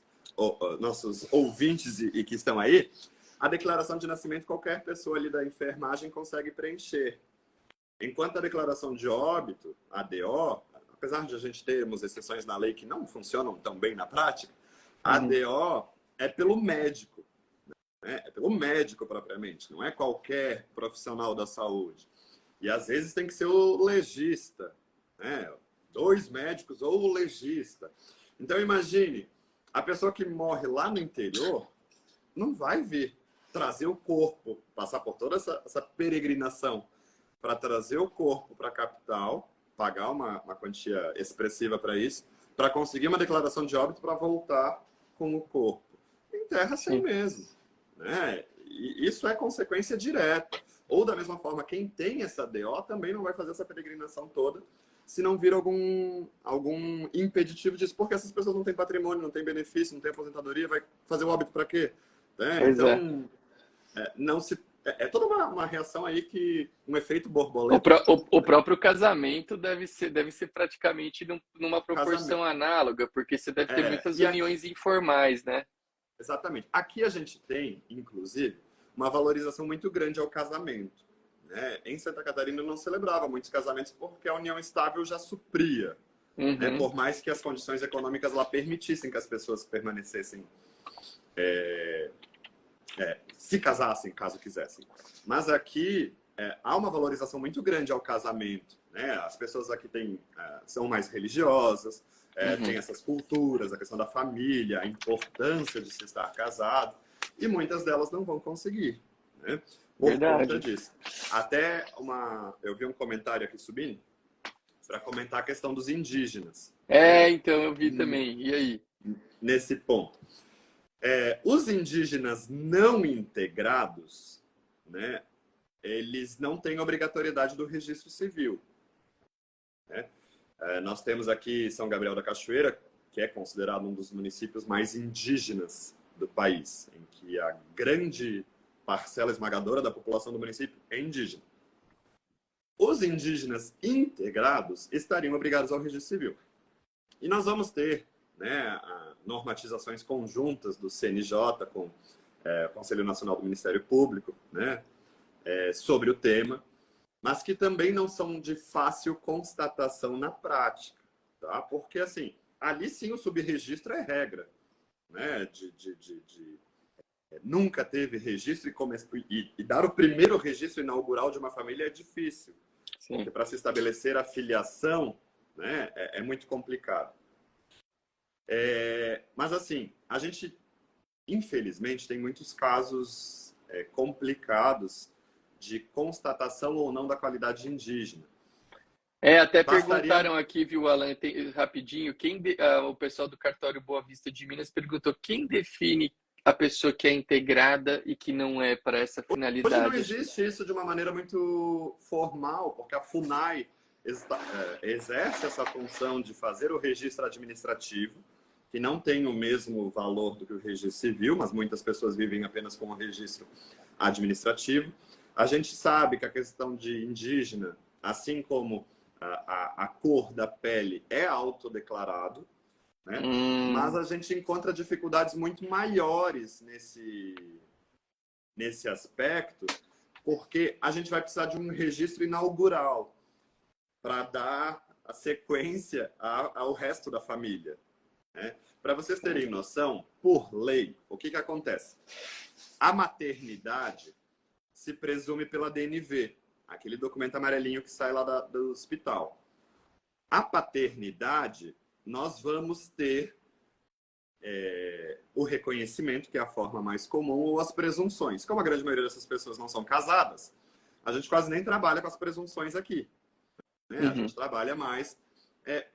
ouvintes e que estão aí, a declaração de nascimento qualquer pessoa ali da enfermagem consegue preencher. Enquanto a declaração de óbito, a ADO, apesar de a gente termos exceções na lei que não funcionam tão bem na prática, a ADO é pelo médico, né? É pelo médico propriamente, não é qualquer profissional da saúde. E às vezes tem que ser o legista, né? 2 médicos ou o legista. Então imagine, a pessoa que morre lá no interior não vai vir trazer o corpo, passar por toda essa peregrinação para trazer o corpo para a capital, pagar uma quantia expressiva para isso, para conseguir uma declaração de óbito para voltar com o corpo. Enterra sem mesmo, né? E isso é consequência direta. Ou da mesma forma, quem tem essa DO também não vai fazer essa peregrinação toda se não vir algum impeditivo disso, porque essas pessoas não têm patrimônio, não têm benefício, não têm aposentadoria, vai fazer o óbito para quê? Então, não se é toda uma reação aí que um efeito borboleta.
O próprio casamento deve ser praticamente numa proporção análoga, porque você deve ter muitas uniões informais, né?
Exatamente. Aqui a gente tem, inclusive, uma valorização muito grande ao casamento, né? Em Santa Catarina não celebrava muitos casamentos porque a união estável já supria, né? Por mais que as condições econômicas lá permitissem que as pessoas permanecessem se casassem, caso quisessem. Mas aqui há uma valorização muito grande ao casamento, né? As pessoas aqui são mais religiosas, têm essas culturas, a questão da família, a importância de se estar casado, e muitas delas não vão conseguir, né? Por conta disso. Até eu vi um comentário aqui subindo para comentar a questão dos indígenas.
Então eu vi também. E aí?
Nesse ponto. Os indígenas não integrados, né, eles não têm obrigatoriedade do registro civil, né? Nós temos aqui São Gabriel da Cachoeira, que é considerado um dos municípios mais indígenas do país, em que a grande parcela esmagadora da população do município é indígena. Os indígenas integrados estariam obrigados ao registro civil. E nós vamos ter, né, normatizações conjuntas do CNJ com o Conselho Nacional do Ministério Público, né, sobre o tema, mas que também não são de fácil constatação na prática, tá? Porque, assim, ali sim o subregistro é regra, né? Nunca teve registro e dar o primeiro registro inaugural de uma família é difícil, porque para se estabelecer a filiação, né, é muito complicado. Mas, assim, a gente, infelizmente, tem muitos casos complicados de constatação ou não da qualidade indígena.
Até perguntaram aqui, viu, Alan, rapidinho, o pessoal do Cartório Boa Vista de Minas perguntou quem define a pessoa que é integrada e que não é para essa finalidade.
Hoje não existe isso de uma maneira muito formal, porque a FUNAI exerce essa função de fazer o registro administrativo, que não tem o mesmo valor do que o registro civil, mas muitas pessoas vivem apenas com o registro administrativo. A gente sabe que a questão de indígena, assim como a cor da pele, é autodeclarado, né? Mas a gente encontra dificuldades muito maiores nesse aspecto, porque a gente vai precisar de um registro inaugural para dar a sequência ao resto da família, né? Para vocês terem noção, por lei, o que acontece? A maternidade se presume pela DNV, aquele documento amarelinho que sai lá do hospital. A paternidade, nós vamos ter o reconhecimento, que é a forma mais comum, ou as presunções. Como a grande maioria dessas pessoas não são casadas, a gente quase nem trabalha com as presunções aqui, né? A gente trabalha mais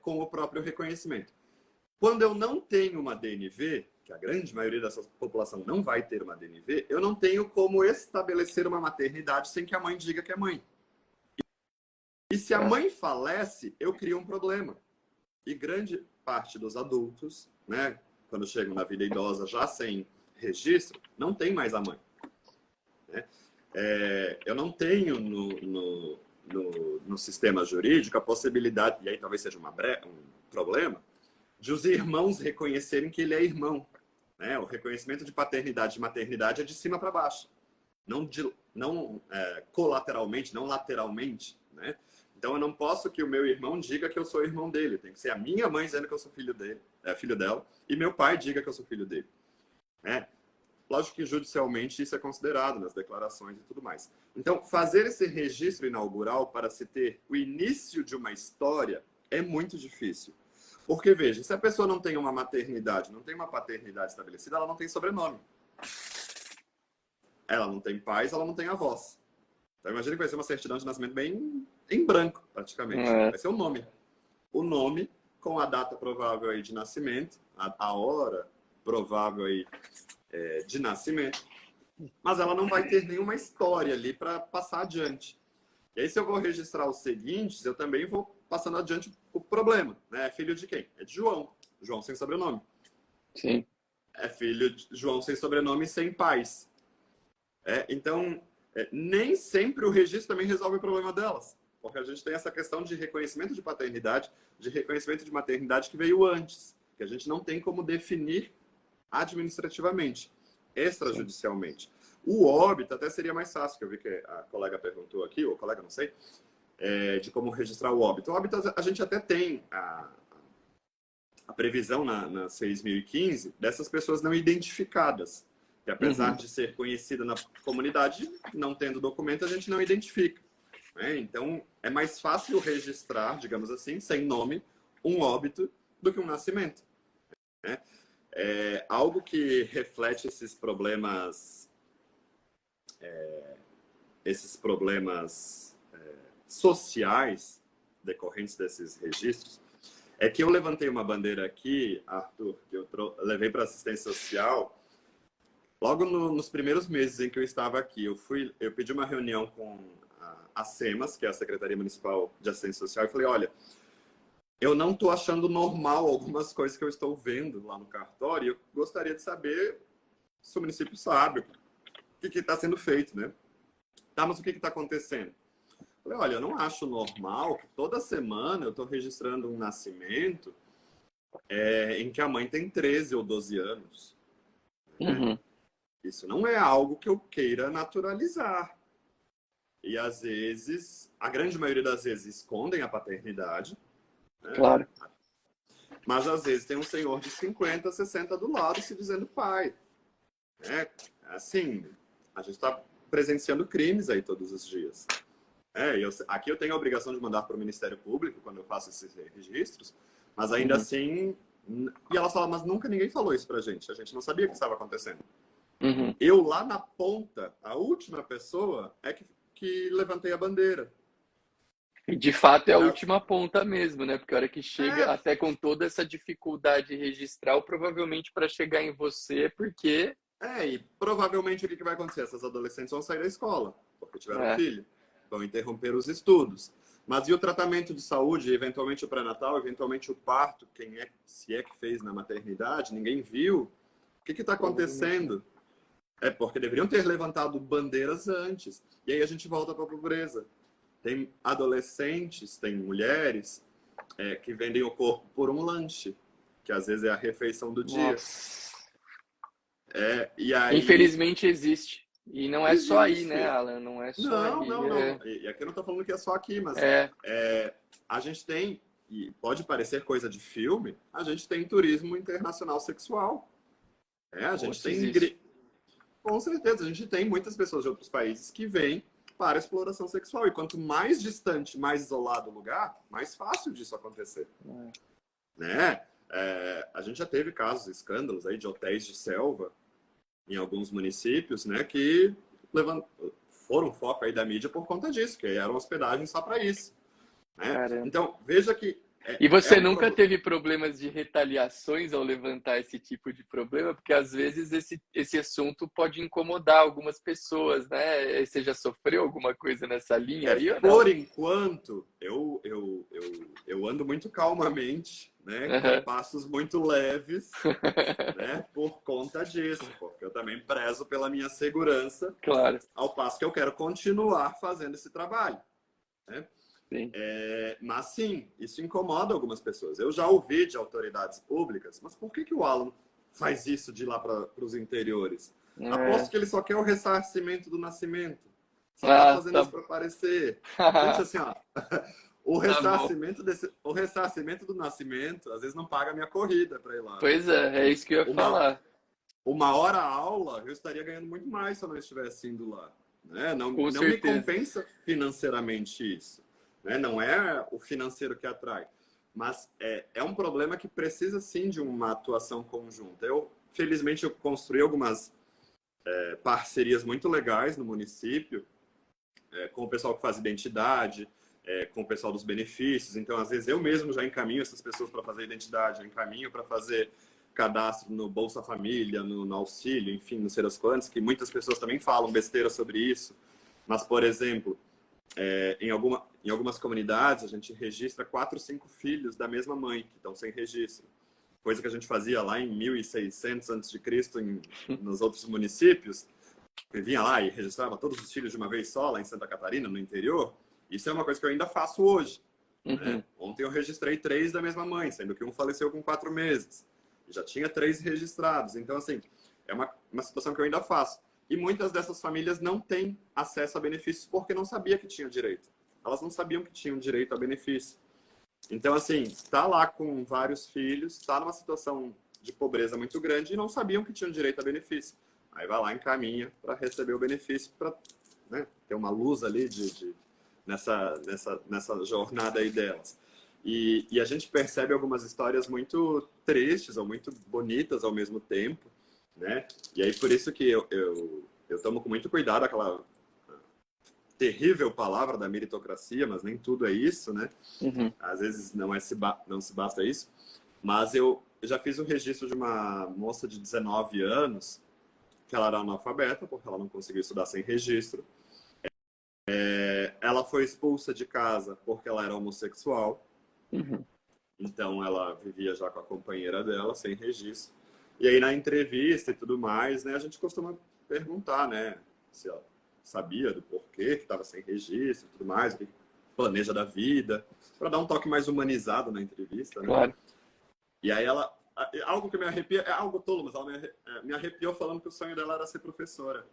com o próprio reconhecimento. Quando eu não tenho uma DNV, que a grande maioria dessa população não vai ter uma DNV, eu não tenho como estabelecer uma maternidade sem que a mãe diga que é mãe. E se a mãe falece, eu crio um problema. E grande parte dos adultos, né, quando chegam na vida idosa já sem registro, não tem mais a mãe. Né? Eu não tenho no sistema jurídico a possibilidade, e aí talvez seja um problema, de os irmãos reconhecerem que ele é irmão. Né? O reconhecimento de paternidade e maternidade é de cima para baixo. Não colateralmente, não lateralmente. Né? Então eu não posso que o meu irmão diga que eu sou irmão dele. Tem que ser a minha mãe dizendo que eu sou filho dela, e meu pai diga que eu sou filho dele. Né? Lógico que judicialmente isso é considerado nas declarações e tudo mais. Então, fazer esse registro inaugural para se ter o início de uma história é muito difícil. Porque, veja, se a pessoa não tem uma maternidade, não tem uma paternidade estabelecida, ela não tem sobrenome. Ela não tem pais, ela não tem avós. Então, imagina que vai ser uma certidão de nascimento bem em branco, praticamente. Vai ser o nome. O nome com a data provável aí de nascimento, a hora provável aí de nascimento, mas ela não vai ter nenhuma história ali para passar adiante. E aí, se eu vou registrar os seguintes, eu também vou passando adiante o problema. Né? É filho de quem? É de João. João sem sobrenome.
Sim.
É filho de João sem sobrenome e sem pais. Então, nem sempre o registro também resolve o problema delas. Porque a gente tem essa questão de reconhecimento de paternidade, de reconhecimento de maternidade que veio antes. Que a gente não tem como definir administrativamente, extrajudicialmente. O óbito até seria mais fácil, que eu vi que a colega perguntou aqui, ou colega, não sei, de como registrar o óbito. O óbito a gente até tem a previsão na 6.015 dessas pessoas não identificadas, que apesar de ser conhecida na comunidade, não tendo documento, a gente não identifica. Né? Então, é mais fácil registrar, digamos assim, sem nome, um óbito do que um nascimento. Né? Algo que reflete esses problemas sociais decorrentes desses registros é que eu levantei uma bandeira aqui, Arthur, que eu levei para assistência social logo nos primeiros meses em que eu estava aqui. Eu pedi uma reunião com a SEMAS, que é a Secretaria Municipal de Assistência Social, e falei, olha, eu não estou achando normal algumas coisas que eu estou vendo lá no cartório, e eu gostaria de saber se o município sabe o que está sendo feito, né? Tá, mas o que está acontecendo? Eu falei, olha, eu não acho normal que toda semana eu estou registrando um nascimento em que a mãe tem 13 ou 12 anos. Né? Isso não é algo que eu queira naturalizar. E às vezes, a grande maioria das vezes, escondem a paternidade. Né?
Claro.
Mas às vezes tem um senhor de 50, 60 do lado se dizendo pai. Assim, a gente está presenciando crimes aí todos os dias. Aqui eu tenho a obrigação de mandar para o Ministério Público quando eu faço esses registros, mas ainda assim... E ela fala, mas nunca ninguém falou isso pra gente. A gente não sabia o que estava acontecendo. Eu lá na ponta, a última pessoa, que levantei a bandeira.
E de fato é a última ponta mesmo, né? Porque a hora que chega, até com toda essa dificuldade registral, provavelmente para chegar em você, porque...
E provavelmente o que vai acontecer? Essas adolescentes vão sair da escola, porque tiveram filho. Vão interromper os estudos. Mas e o tratamento de saúde, eventualmente o pré-natal, eventualmente o parto, se é que fez na maternidade, ninguém viu. O que está acontecendo? Porque deveriam ter levantado bandeiras antes. E aí a gente volta para a pobreza. Tem adolescentes, tem mulheres que vendem o corpo por um lanche, que às vezes é a refeição do dia. E aí...
Infelizmente existe. E não é só aí, né, Alan? Não é só aí.
Não. E aqui eu não estou falando que é só aqui, mas a gente tem, e pode parecer coisa de filme, a gente tem turismo internacional sexual. A gente tem... Com certeza, a gente tem muitas pessoas de outros países que vêm para a exploração sexual. E quanto mais distante, mais isolado o lugar, mais fácil disso acontecer. Né? A gente já teve casos, escândalos aí de hotéis de selva em alguns municípios, né, que foram foco aí da mídia por conta disso, que eram hospedagens só para isso. Né? Então, veja que
E
É
você
um
nunca
problema.
teve problemas de retaliações ao levantar esse tipo de problema? Porque às vezes esse assunto pode incomodar algumas pessoas, né? Você já sofreu alguma coisa nessa linha aí ou
Por
não?
enquanto, eu ando muito calmamente, né? Com
Aham.
passos muito leves, né? Por conta disso, porque eu também prezo pela minha segurança,
Claro,
ao passo que eu quero continuar fazendo esse trabalho, né?
sim.
Mas sim, isso incomoda algumas pessoas. Eu já ouvi de autoridades públicas, mas por que o Alan faz isso de lá para os interiores? Aposto
É.
que ele só quer o ressarcimento do nascimento. Só tá
Ah,
fazendo isso
tá.
para aparecer. Gente, assim, ó,
Tá bom.
o ressarcimento do nascimento, às vezes não paga a minha corrida para ir lá.
Pois é isso que eu ia
Uma,
falar.
uma hora aula, eu estaria ganhando muito mais se eu não estivesse indo lá. Né? Não,
Com
não me
certeza.
compensa financeiramente isso. Né? Não é o financeiro que atrai. Mas é um problema que precisa, sim, de uma atuação conjunta. Felizmente, eu construí algumas parcerias muito legais no município, com o pessoal que faz identidade, com o pessoal dos benefícios. Então, às vezes, eu mesmo já encaminho essas pessoas para fazer identidade, eu encaminho para fazer cadastro no Bolsa Família, no auxílio, enfim, não sei das quantas, que muitas pessoas também falam besteira sobre isso. Mas, por exemplo, em algumas comunidades, a gente registra 4, 5 filhos da mesma mãe que estão sem registro. Coisa que a gente fazia lá em 1600 a.C., nos outros municípios. Eu vinha lá e registrava todos os filhos de uma vez só, lá em Santa Catarina, no interior. Isso é uma coisa que eu ainda faço hoje. Né?
Uhum.
Ontem eu registrei 3 da mesma mãe, sendo que um faleceu com 4 meses. Já tinha 3 registrados. Então, assim, é uma situação que eu ainda faço. E muitas dessas famílias não têm acesso a benefícios porque não sabia que tinham direito. Elas não sabiam que tinham direito a benefício. Então, assim, está lá com vários filhos, está numa situação de pobreza muito grande e não sabiam que tinham direito a benefício. Aí vai lá, encaminha para receber o benefício, para, né, ter uma luz ali nessa jornada aí delas. E a gente percebe algumas histórias muito tristes ou muito bonitas ao mesmo tempo, né? E aí por isso que eu tomo com muito cuidado aquela terrível palavra da meritocracia, mas nem tudo é isso, né?
Uhum.
Às vezes não se basta isso. Mas eu já fiz o registro de uma moça de 19 anos, que ela era analfabeta, porque ela não conseguiu estudar sem registro. Ela foi expulsa de casa porque ela era homossexual.
Uhum.
Então ela vivia já com a companheira dela, sem registro. E aí na entrevista e tudo mais, né, a gente costuma perguntar, né, se ela sabia do porquê que estava sem registro e tudo mais, o que planeja da vida, para dar um toque mais humanizado na entrevista, né?
Claro.
E aí ela, algo que me arrepia, é algo tolo, mas ela me arrepiou falando que o sonho dela era ser professora.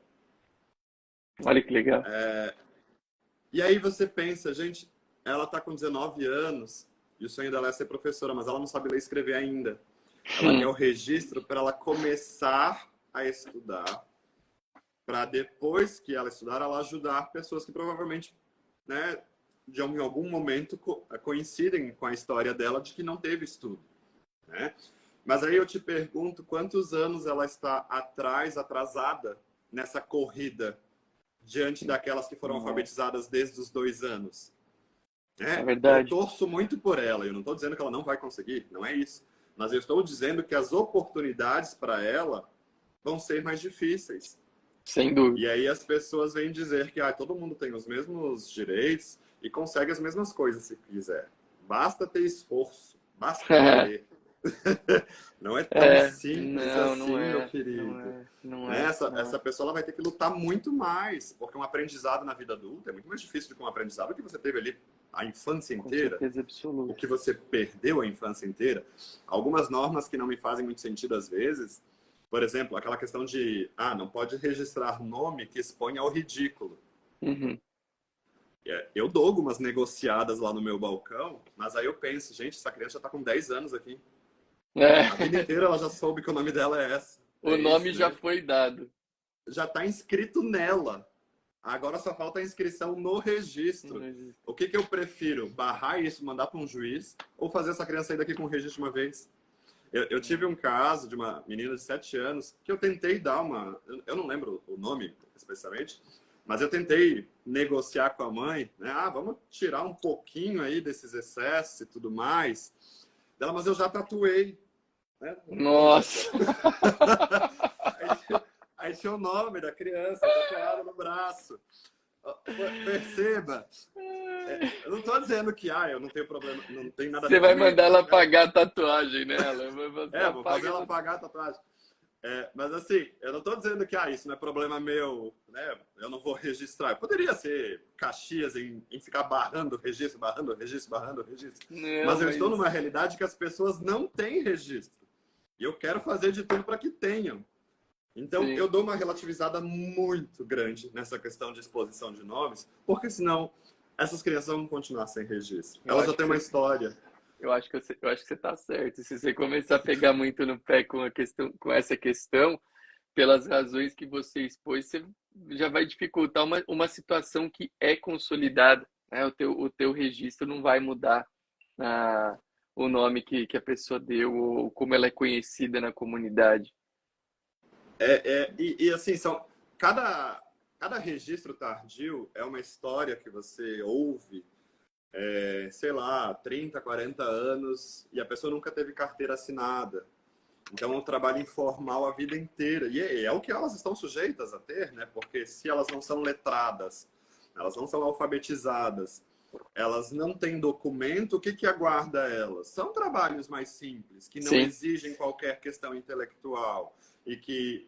Olha que legal.
E aí você pensa, gente, ela está com 19 anos e o sonho dela é ser professora, mas ela não sabe ler e escrever ainda. Ela quer o registro para ela começar a estudar, para depois que ela estudar, ela ajudar pessoas que provavelmente, né, em algum momento coincidem com a história dela de que não teve estudo, né? Mas aí eu te pergunto, quantos anos ela está atrasada nessa corrida diante daquelas que foram
É,
alfabetizadas desde os 2 anos?
é
Né? Eu
verdade.
torço muito por ela, eu não estou dizendo que ela não vai conseguir, não é isso. Mas eu estou dizendo que as oportunidades para ela vão ser mais difíceis.
Sem dúvida.
E aí as pessoas vêm dizer que todo mundo tem os mesmos direitos e consegue as mesmas coisas se quiser. Basta ter esforço, basta querer. Não é tão simples
Não, não
assim, meu
é. Não
querido.
é. Não
Né?
é.
Essa pessoa ela vai ter que lutar muito mais, porque um aprendizado na vida adulta é muito mais difícil do que um aprendizado que você teve ali a infância
Com
inteira,
certeza
o
absoluta.
que você perdeu a infância inteira. Algumas normas que não me fazem muito sentido às vezes, por exemplo, aquela questão de, não pode registrar nome que exponha ao ridículo.
Uhum.
Eu dou algumas negociadas lá no meu balcão, mas aí eu penso, gente, essa criança já está com 10 anos aqui.
É,
A vida inteira ela já soube que o nome dela é essa.
o
É
nome
esse,
já
né?
foi dado.
Já está inscrito nela. Agora só falta a inscrição no registro.
Uhum.
O que eu prefiro? Barrar isso, mandar para um juiz ou fazer essa criança sair daqui com o registro de uma vez? Eu tive um caso de uma menina de 7 anos que eu tentei dar uma... Eu não lembro o nome especificamente, Mas eu tentei negociar com a mãe, né? Ah, vamos tirar um pouquinho aí desses excessos e tudo mais. Ela, mas eu já tatuei, né?
Nossa!
Aí tinha o nome da criança tatuado no braço. Perceba, eu não estou dizendo que eu não tenho problema, não tem nada a
Você
ver
vai
comigo.
mandar ela pagar a tatuagem, né?
Vou fazer ela pagar a tatuagem. Mas assim, eu não estou dizendo que isso não é problema meu, né? Eu não vou registrar. Poderia ser Caxias em ficar barrando registro, barrando registro, barrando registro.
Não,
Mas eu estou numa realidade que as pessoas não têm registro. E eu quero fazer de tudo para que tenham. Então,
sim,
eu dou uma relativizada muito grande nessa questão de exposição de nomes, porque senão essas crianças vão continuar sem registro. Elas já têm uma história.
eu acho que você está certo. Se você começar a pegar muito no pé com essa questão, pelas razões que você expôs, você já vai dificultar uma situação que é consolidada, né? O teu registro não vai mudar o nome que a pessoa deu ou como ela é conhecida na comunidade.
E assim, cada registro tardio é uma história que você ouve, sei lá, 30, 40 anos, e a pessoa nunca teve carteira assinada. Então, é um trabalho informal a vida inteira. E é o que elas estão sujeitas a ter, né? Porque se elas não são letradas, elas não são alfabetizadas, elas não têm documento, o que aguarda elas? São trabalhos mais simples, que não
Sim.
exigem qualquer questão intelectual e que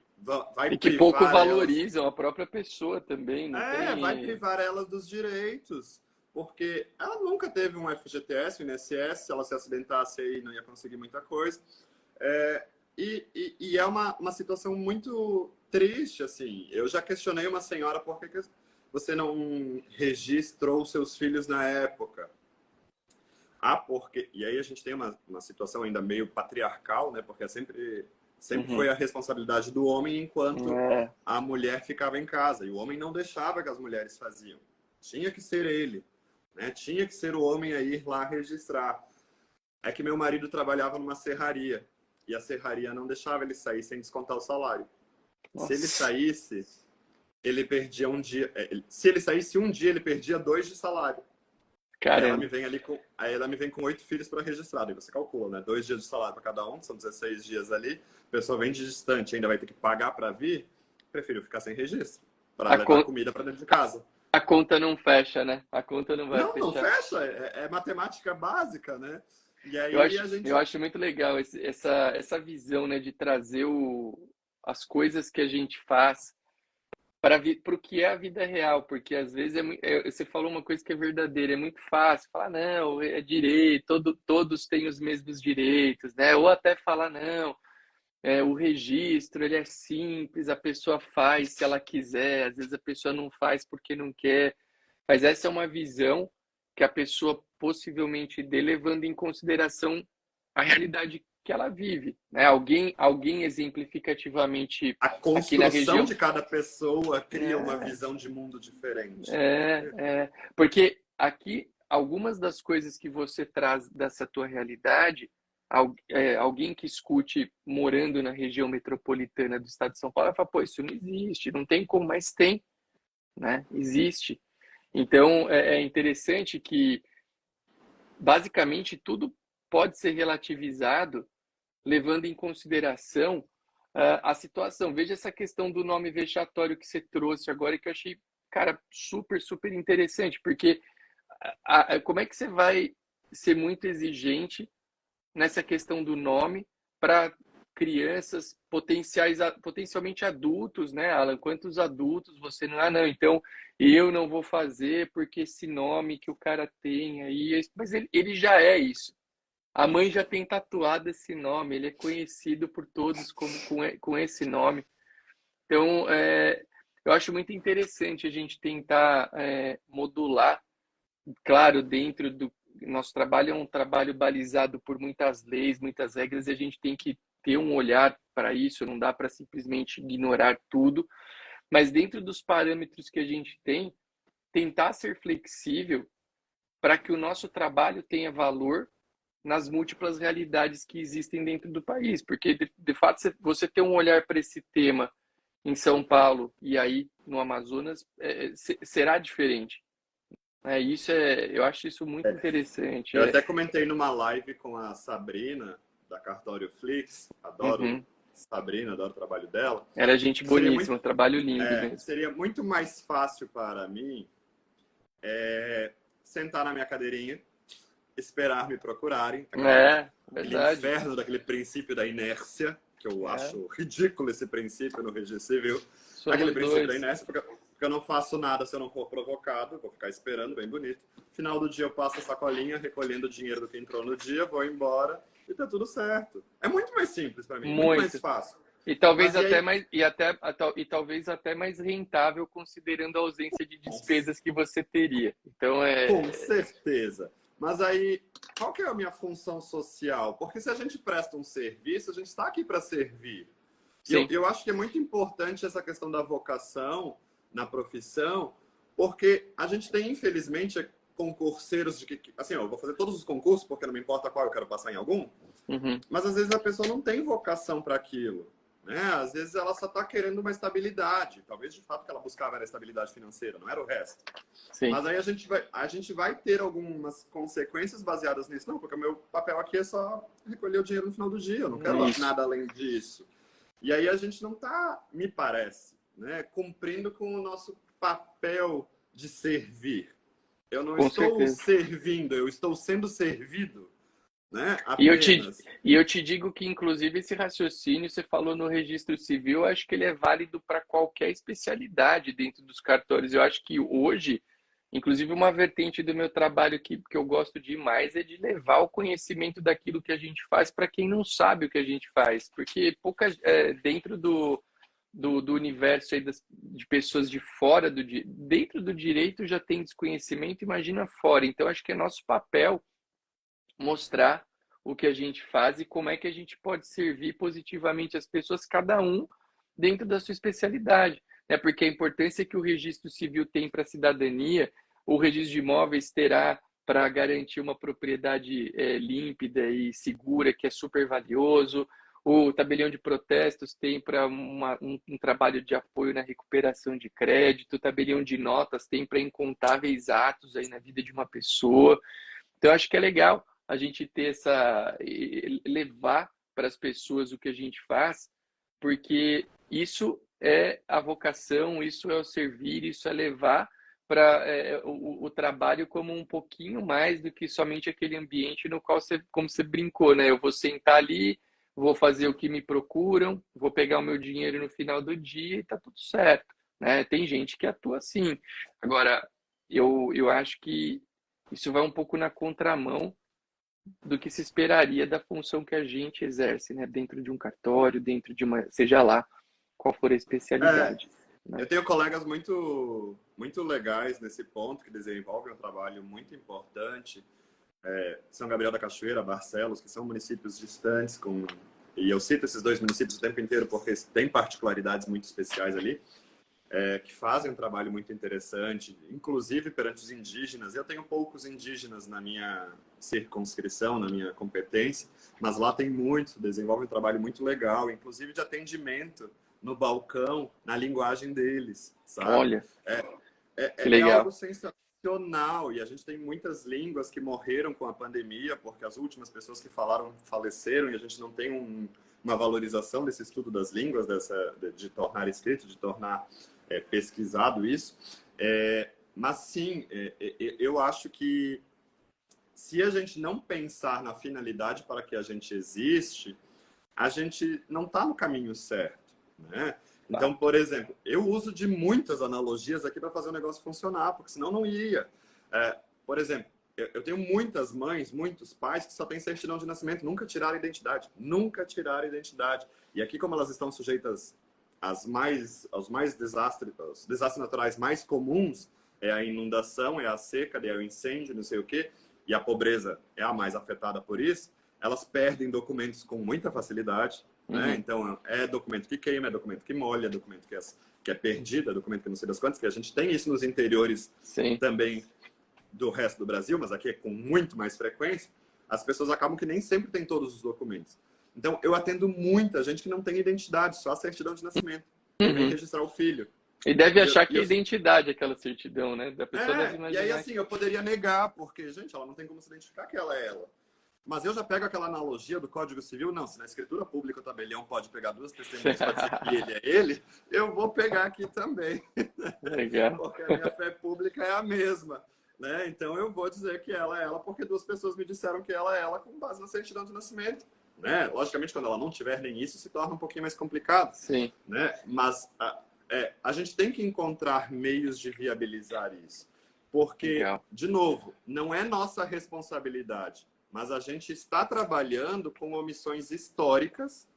vai
E que pouco
privar elas...
valorizam a própria pessoa também, não tem...
vai privar elas dos direitos. Porque ela nunca teve um FGTS, um INSS, se ela se acidentasse aí não ia conseguir muita coisa. E é uma situação muito triste, assim. Eu já questionei uma senhora por que você não registrou seus filhos na época. Porque... E aí a gente tem uma situação ainda meio patriarcal, né? Porque sempre foi a responsabilidade do homem enquanto a mulher ficava em casa. E o homem não deixava que as mulheres faziam. Tinha que ser ele, né? Tinha que ser o homem a ir lá registrar. É que meu marido trabalhava numa serraria. E a serraria não deixava ele sair sem descontar o salário.
Nossa.
Se ele saísse, ele perdia um dia. Se ele saísse um dia, ele perdia 2 de salário. Aí ela me vem com 8 filhos para registrar. E você calcula, né? 2 dias de salário para cada um, são 16 dias ali. A pessoa vem de distante, ainda vai ter que pagar para vir. Prefiro ficar sem registro, para levar comida para dentro de casa.
A conta não fecha, né? A conta não vai fechar.
Não fecha. É matemática básica, né? E aí
eu acho muito legal essa visão, né, de trazer as coisas que a gente faz para o que é a vida real, porque às vezes você falou uma coisa que é verdadeira, é muito fácil falar, não, é direito, todos têm os mesmos direitos, né? Ou até falar, não, o registro, ele é simples, a pessoa faz se ela quiser, às vezes a pessoa não faz porque não quer, mas essa é uma visão que a pessoa possivelmente dê, levando em consideração a realidade que ela vive, né? Alguém exemplificativamente
a construção
aqui na região
de cada pessoa cria uma visão de mundo diferente.
Porque aqui algumas das coisas que você traz dessa tua realidade, alguém que escute morando na região metropolitana do estado de São Paulo vai falar, pô, isso não existe, não tem como, mas tem, né? Existe. Então é interessante que basicamente tudo pode ser relativizado levando em consideração a situação. Veja essa questão do nome vexatório que você trouxe agora, que eu achei, cara, super, super interessante, porque como é que você vai ser muito exigente nessa questão do nome para crianças potencialmente adultos, né, Alan? Quantos adultos você não... não, então eu não vou fazer porque esse nome que o cara tem aí... Mas ele já é isso. A mãe já tem tatuado esse nome, ele é conhecido por todos com esse nome. Então, eu acho muito interessante a gente tentar modular, claro, dentro do... Nosso trabalho é um trabalho balizado por muitas leis, muitas regras, e a gente tem que ter um olhar para isso, não dá para simplesmente ignorar tudo, mas dentro dos parâmetros que a gente tem, tentar ser flexível para que o nosso trabalho tenha valor nas múltiplas realidades que existem dentro do país, porque de fato você ter um olhar para esse tema em São Paulo e aí no Amazonas, será diferente. Eu acho isso muito interessante.
Eu até comentei numa live com a Sabrina, da Cartório Flix, adoro
Uhum.
Sabrina, adoro o trabalho dela.
Era gente boníssima, um trabalho lindo mesmo.
Seria muito mais fácil para mim sentar na minha cadeirinha, esperar me procurarem. Aquele
Verdade.
inferno daquele princípio da inércia, que eu acho ridículo esse princípio no registro civil.
Somos
Aquele princípio da
dois.
inércia, porque eu não faço nada se eu não for provocado, vou ficar esperando, bem bonito. Final do dia eu passo a sacolinha, recolhendo o dinheiro do que entrou no dia, vou embora e tá tudo certo. É muito mais simples para mim, muito mais fácil.
E talvez
Mas,
até mais talvez até mais rentável considerando a ausência de despesas que você teria. Então
com certeza. Mas aí, qual que é a minha função social? Porque se a gente presta um serviço, a gente está aqui para servir. Eu acho que é muito importante essa questão da vocação na profissão, porque a gente tem, infelizmente, concurseiros de que, assim, eu vou fazer todos os concursos, porque não me importa qual, eu quero passar em algum, mas às vezes a pessoa não tem vocação para aquilo. Né? Às vezes ela só está querendo uma estabilidade. Talvez, de fato, o que ela buscava era estabilidade financeira, não era o resto.
Sim.
Mas aí a gente vai ter algumas consequências baseadas nisso. Não, porque o meu papel aqui é só recolher o dinheiro no final do dia. Eu não quero nada além disso. E aí a gente não está, me parece, né, cumprindo com o nosso papel de servir. Eu não estou servindo, eu estou sendo servido. Né?
E eu te digo que, inclusive, esse raciocínio, você falou no registro civil, eu acho que ele é válido para qualquer especialidade dentro dos cartórios. Eu acho que hoje, inclusive, uma vertente do meu trabalho que eu gosto demais é de levar o conhecimento daquilo que a gente faz para quem não sabe o que a gente faz. Porque dentro do universo aí de pessoas de fora, dentro do direito já tem desconhecimento, imagina fora. Então, acho que é nosso papel mostrar o que a gente faz e como é que a gente pode servir positivamente as pessoas, cada um dentro da sua especialidade. Né? Porque a importância que o registro civil tem para a cidadania, o registro de imóveis terá para garantir uma propriedade límpida e segura, que é super valioso. O tabelião de protestos tem para um trabalho de apoio na recuperação de crédito. O tabelião de notas tem para incontáveis atos aí na vida de uma pessoa. Então, eu acho que é legal a gente ter levar para as pessoas o que a gente faz, porque isso é a vocação, isso é o servir, isso é levar para o trabalho como um pouquinho mais do que somente aquele ambiente no qual como você brincou, né? Eu vou sentar ali, vou fazer o que me procuram, vou pegar o meu dinheiro no final do dia e tá tudo certo, né? Tem gente que atua assim. Agora, eu acho que isso vai um pouco na contramão do que se esperaria da função que a gente exerce, né? Dentro de um cartório, dentro de uma, seja lá qual for a especialidade. Né?
Eu tenho colegas muito, muito legais nesse ponto, que desenvolvem um trabalho muito importante. São Gabriel da Cachoeira, Barcelos, que são municípios distantes, e eu cito esses dois municípios o tempo inteiro porque tem particularidades muito especiais ali. Que fazem um trabalho muito interessante, inclusive perante os indígenas. Eu tenho poucos indígenas na minha circunscrição, na minha competência, mas lá tem muito, desenvolve um trabalho muito legal, inclusive de atendimento no balcão, na linguagem deles, sabe?
Olha,
é algo sensacional, e a gente tem muitas línguas que morreram com a pandemia, porque as últimas pessoas que falaram faleceram, e a gente não tem uma valorização desse estudo das línguas, de tornar escrito, de tornar pesquisado isso. Mas sim, eu acho que se a gente não pensar na finalidade para que a gente existe, a gente não está no caminho certo, né? Então, por exemplo, eu uso de muitas analogias aqui para fazer o negócio funcionar, porque senão não iria. Por exemplo, eu tenho muitas mães, muitos pais que só têm certidão de nascimento, nunca tiraram identidade. Nunca tiraram identidade. E aqui, como elas estão sujeitas aos desastres naturais mais comuns, é a inundação, é a seca, é o incêndio, não sei o quê, e a pobreza é a mais afetada por isso, elas perdem documentos com muita facilidade. Né? Então, é documento que queima, é documento que molha, é documento que é perdido, é documento que não sei das quantas, que a gente tem isso nos interiores também do resto do Brasil, mas aqui é com muito mais frequência. As pessoas acabam que nem sempre têm todos os documentos. Então, eu atendo muita gente que não tem identidade, só a certidão de nascimento. Ele vem
Uhum.
registrar o filho.
E deve achar que
E
é
eu,
identidade aquela certidão, né? Da pessoa deve
e aí
imaginar
assim, eu poderia negar, porque, gente, ela não tem como se identificar que ela é ela. Mas eu já pego aquela analogia do Código Civil, não, se na escritura pública o tabelião pode pegar duas testemunhas para dizer que ele é ele, eu vou pegar aqui também,
Legal.
porque a minha fé pública é a mesma. Né? Então eu vou dizer que ela é ela porque duas pessoas me disseram que ela é ela com base na certidão de nascimento. Né? Logicamente, quando ela não tiver nem isso, se torna um pouquinho mais complicado.
Sim,
Né? Mas a gente tem que encontrar meios de viabilizar isso. Porque,
legal.
de novo, não é nossa responsabilidade, mas a gente está trabalhando com omissões históricas,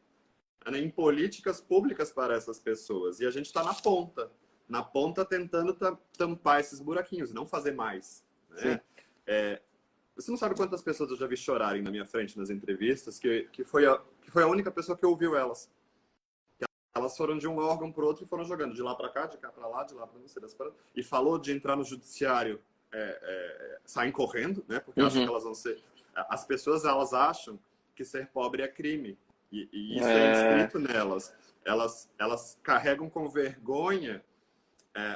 né, em políticas públicas para essas pessoas. E a gente está na ponta tentando tampar esses buraquinhos, não fazer mais.
Sim.
Né? Você não sabe quantas pessoas eu já vi chorarem na minha frente nas entrevistas, que foi a única pessoa que ouviu elas. Elas foram de um órgão para o outro e foram jogando de lá para cá, de cá para lá, de lá para você, e falou de entrar no judiciário, saem correndo, né? Porque acham que
Uhum.
elas vão ser. As pessoas elas acham que ser pobre é crime e isso é
É,
inscrito nelas. Elas carregam com vergonha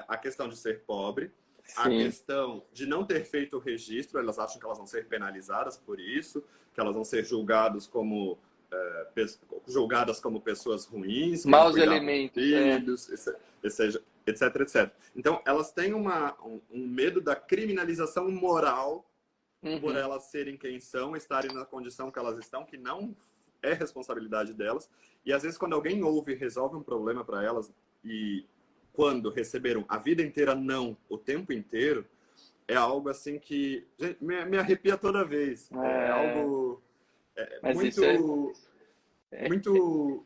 a questão de ser pobre, a
sim.
questão de não ter feito o registro. Elas acham que elas vão ser penalizadas por isso, que elas vão ser julgadas como pessoas ruins, que não
Maus
cuidavam de
elementos, é.
filhos, etc, etc. Então, elas têm um medo da criminalização moral por
Uhum.
elas serem quem são, estarem na condição que elas estão, que não é responsabilidade delas. E às vezes, quando alguém ouve e resolve um problema para elas, e quando receberam a vida inteira não, o tempo inteiro, é algo assim que gente, me arrepia toda vez. É
É,
algo
mas isso
muito,
é,
muito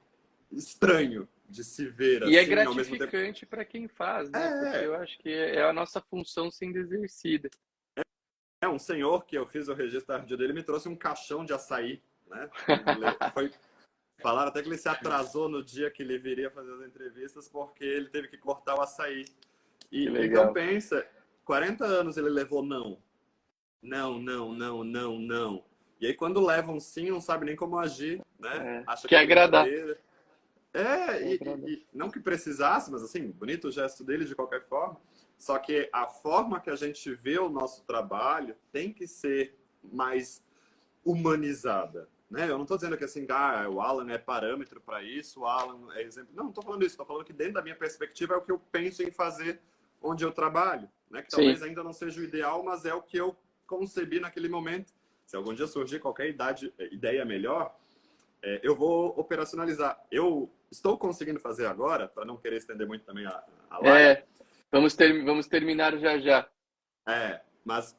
estranho de se ver
e é
assim, ao mesmo tempo.
gratificante para quem faz, né? Porque
É,
eu acho que é a nossa função sendo exercida.
um senhor que eu fiz o registro tardio dele me trouxe um caixão de açaí, né? Falaram até que ele se atrasou no dia que ele viria fazer as entrevistas porque ele teve que cortar o açaí.
Que
E então
legal.
pensa, 40 anos ele levou não. Não, não, não, não, não. E aí quando leva um sim, não sabe nem como agir, né?
É,
Acha que
quer
é
agradar.
brincadeira.
Quer agradar.
Não que precisasse, mas assim, bonito o gesto dele de qualquer forma. Só que a forma que a gente vê o nosso trabalho tem que ser mais humanizada. Né? Eu não estou dizendo que assim, o Alan é parâmetro para isso, o Alan é exemplo. Não estou falando isso. Estou falando que dentro da minha perspectiva é o que eu penso em fazer onde eu trabalho. Né? Que
Sim.
talvez ainda não seja o ideal, mas é o que eu concebi naquele momento. Se algum dia surgir qualquer ideia melhor, eu vou operacionalizar. Eu estou conseguindo fazer agora, para não querer estender muito também a live,
É, vamos terminar já já.
mas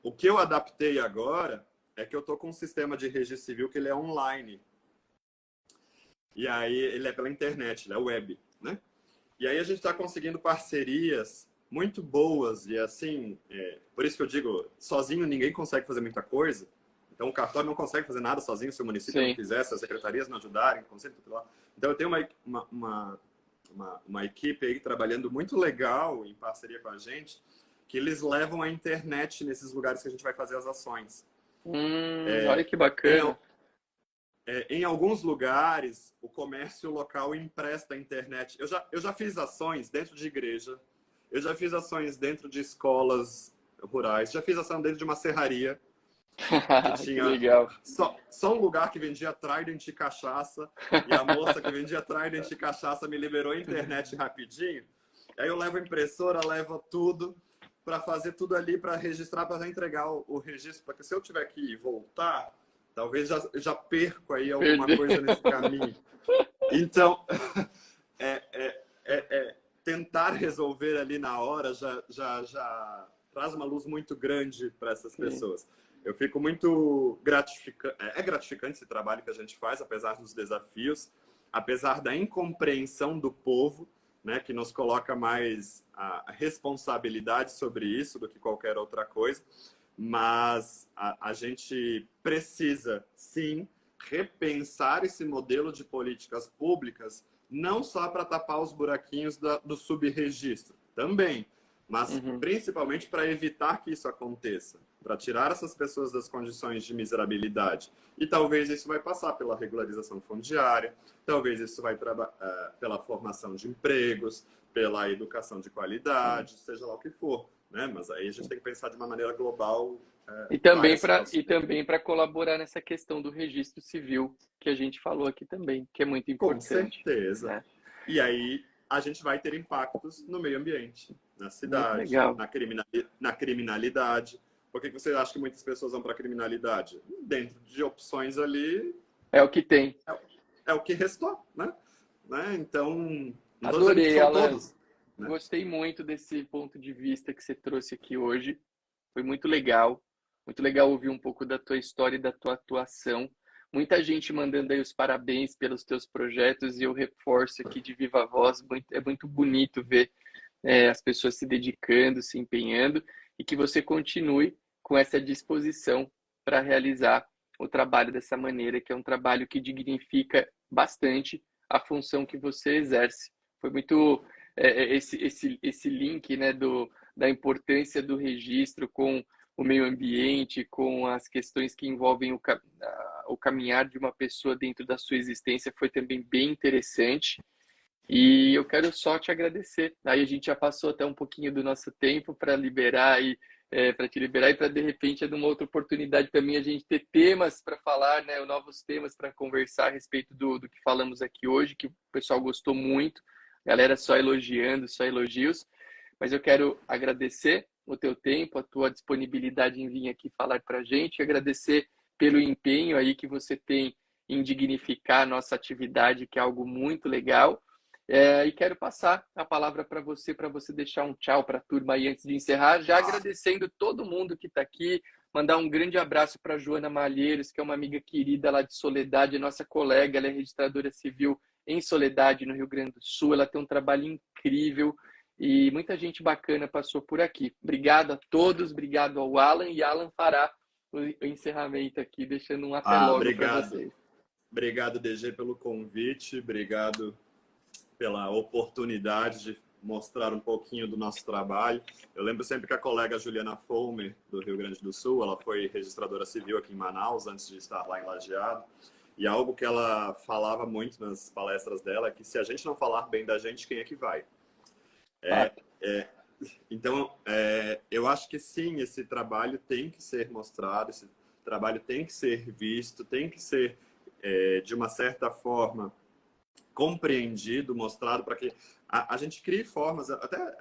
o que eu adaptei agora é que eu estou com um sistema de registro civil que ele é online. E aí ele é pela internet, ele é web, né? E aí a gente está conseguindo parcerias muito boas e assim, por isso que eu digo, sozinho ninguém consegue fazer muita coisa. Então o cartório não consegue fazer nada sozinho se o município não
Sim.
quiser, se as secretarias não ajudarem, conselho tutelar. Então eu tenho uma equipe aí trabalhando muito legal em parceria com a gente, que eles levam a internet nesses lugares que a gente vai fazer as ações.
Olha que
Em,
bacana.
em alguns lugares, o comércio local empresta a internet. Eu já fiz ações dentro de igreja, eu já fiz ações dentro de escolas rurais, já fiz ação dentro de uma serraria que
Que
tinha
legal.
só um lugar que vendia Trident e cachaça, e a moça que vendia Trident e cachaça me liberou a internet rapidinho. Aí eu levo a impressora, levo tudo para fazer tudo ali, para registrar, para entregar o registro, porque se eu tiver que voltar, talvez já perco aí alguma
Perdi.
coisa nesse caminho. Então, é, é, tentar resolver ali na hora já traz uma luz muito grande para essas
Sim,
pessoas. Eu fico muito gratificante. É gratificante esse trabalho que a gente faz, apesar dos desafios, apesar da incompreensão do povo, né, que nos coloca mais a responsabilidade sobre isso do que qualquer outra coisa. Mas a gente precisa, sim, repensar esse modelo de políticas públicas, não só para tapar os buraquinhos do subregistro, também, mas
Uhum.
principalmente para evitar que isso aconteça, para tirar essas pessoas das condições de miserabilidade. E talvez isso vai passar pela regularização fundiária, talvez isso vai pela formação de empregos, pela educação de
Sim.
qualidade, seja lá o que for, né? Mas aí a gente tem que pensar de uma maneira global,
E
várias situações.
também para colaborar nessa questão do registro civil que a gente falou aqui também, que é muito
Com
importante,
certeza.
né?
E aí a gente vai ter impactos no meio ambiente, na
Muito
cidade,
legal.
na criminalidade. Por que você acha que muitas pessoas vão para a criminalidade? Dentro de opções ali,
É o que tem.
é o que restou, né? Então, não estou dizendo que
Adorei,
são
Alan.
todos, né?
Gostei muito desse ponto de vista que você trouxe aqui hoje. Foi muito legal. Muito legal ouvir um pouco da tua história e da tua atuação. Muita gente mandando aí os parabéns pelos teus projetos e eu reforço aqui de viva voz. É muito bonito ver as pessoas se dedicando, se empenhando e que você continue com essa disposição para realizar o trabalho dessa maneira, que é um trabalho que dignifica bastante a função que você exerce. Foi muito esse link, né, da importância do registro com o meio ambiente, com as questões que envolvem o caminhar de uma pessoa dentro da sua existência, foi também bem interessante. E eu quero só te agradecer. Aí a gente já passou até um pouquinho do nosso tempo para liberar e para te liberar e para de repente, numa outra oportunidade também a gente ter temas para falar, né, novos temas para conversar a respeito do que falamos aqui hoje, que o pessoal gostou muito. Galera só elogiando, só elogios. Mas eu quero agradecer o teu tempo, a tua disponibilidade em vir aqui falar para a gente, agradecer pelo empenho aí que você tem em dignificar a nossa atividade, que é algo muito legal. E quero passar a palavra para você deixar um tchau para a turma aí antes de encerrar, já agradecendo todo mundo que está aqui, mandar um grande abraço para a Joana Malheiros, que é uma amiga querida lá de Soledade, nossa colega, ela é registradora civil em Soledade, no Rio Grande do Sul, ela tem um trabalho incrível e muita gente bacana passou por aqui. Obrigado a todos, obrigado ao Alan, e Alan fará o encerramento aqui, deixando um até logo para
Obrigado.
vocês.
Obrigado, DG, pelo convite. Obrigado pela oportunidade de mostrar um pouquinho do nosso trabalho. Eu lembro sempre que a colega Juliana Fulmer, do Rio Grande do Sul, ela foi registradora civil aqui em Manaus, antes de estar lá em Lajeado. E algo que ela falava muito nas palestras dela é que se a gente não falar bem da gente, quem é que vai?
Fato.
Então, eu acho que sim, esse trabalho tem que ser mostrado, esse trabalho tem que ser visto, tem que ser, de uma certa forma, compreendido, mostrado, para que a gente crie formas até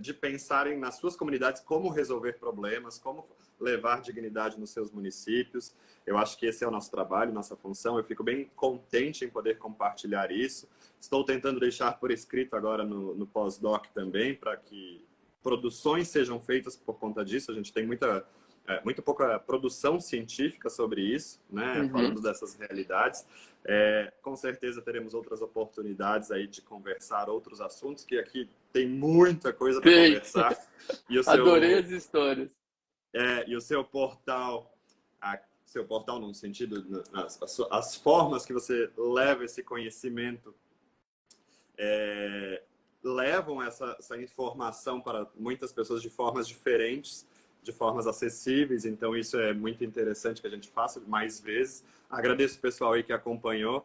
de pensarem nas suas comunidades como resolver problemas, como levar dignidade nos seus municípios. Eu acho que esse é o nosso trabalho, nossa função. Eu fico bem contente em poder compartilhar isso. Estou tentando deixar por escrito agora no pós-doc também, para que produções sejam feitas por conta disso. A gente tem muito pouca produção científica sobre isso, né?
Uhum.
Falando dessas realidades. Com certeza teremos outras oportunidades aí de conversar outros assuntos, que aqui tem muita coisa para
Tem.
conversar. E o
Adorei
seu,
as histórias.
e o seu portal, seu portal no sentido, as formas que você leva esse conhecimento, levam essa informação para muitas pessoas de formas diferentes, de formas acessíveis. Então isso é muito interessante que a gente faça mais vezes. Agradeço o pessoal aí que acompanhou,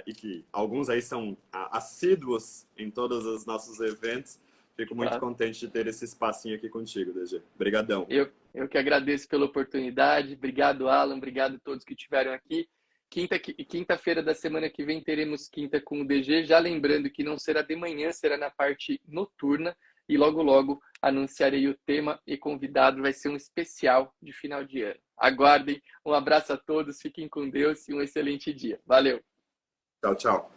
e que alguns aí são assíduos em todos os nossos eventos. Fico muito
Tá?
contente de ter esse espacinho aqui contigo, DG. Obrigadão.
Eu que agradeço pela oportunidade. Obrigado, Alan. Obrigado a todos que estiveram aqui. Quinta-feira da semana que vem teremos quinta com o DG. Já lembrando que não será de manhã, será na parte noturna. E logo, logo anunciarei o tema e convidado. Vai ser um especial de final de ano. Aguardem. Um abraço a todos. Fiquem com Deus e um excelente dia. Valeu!
Tchau, tchau.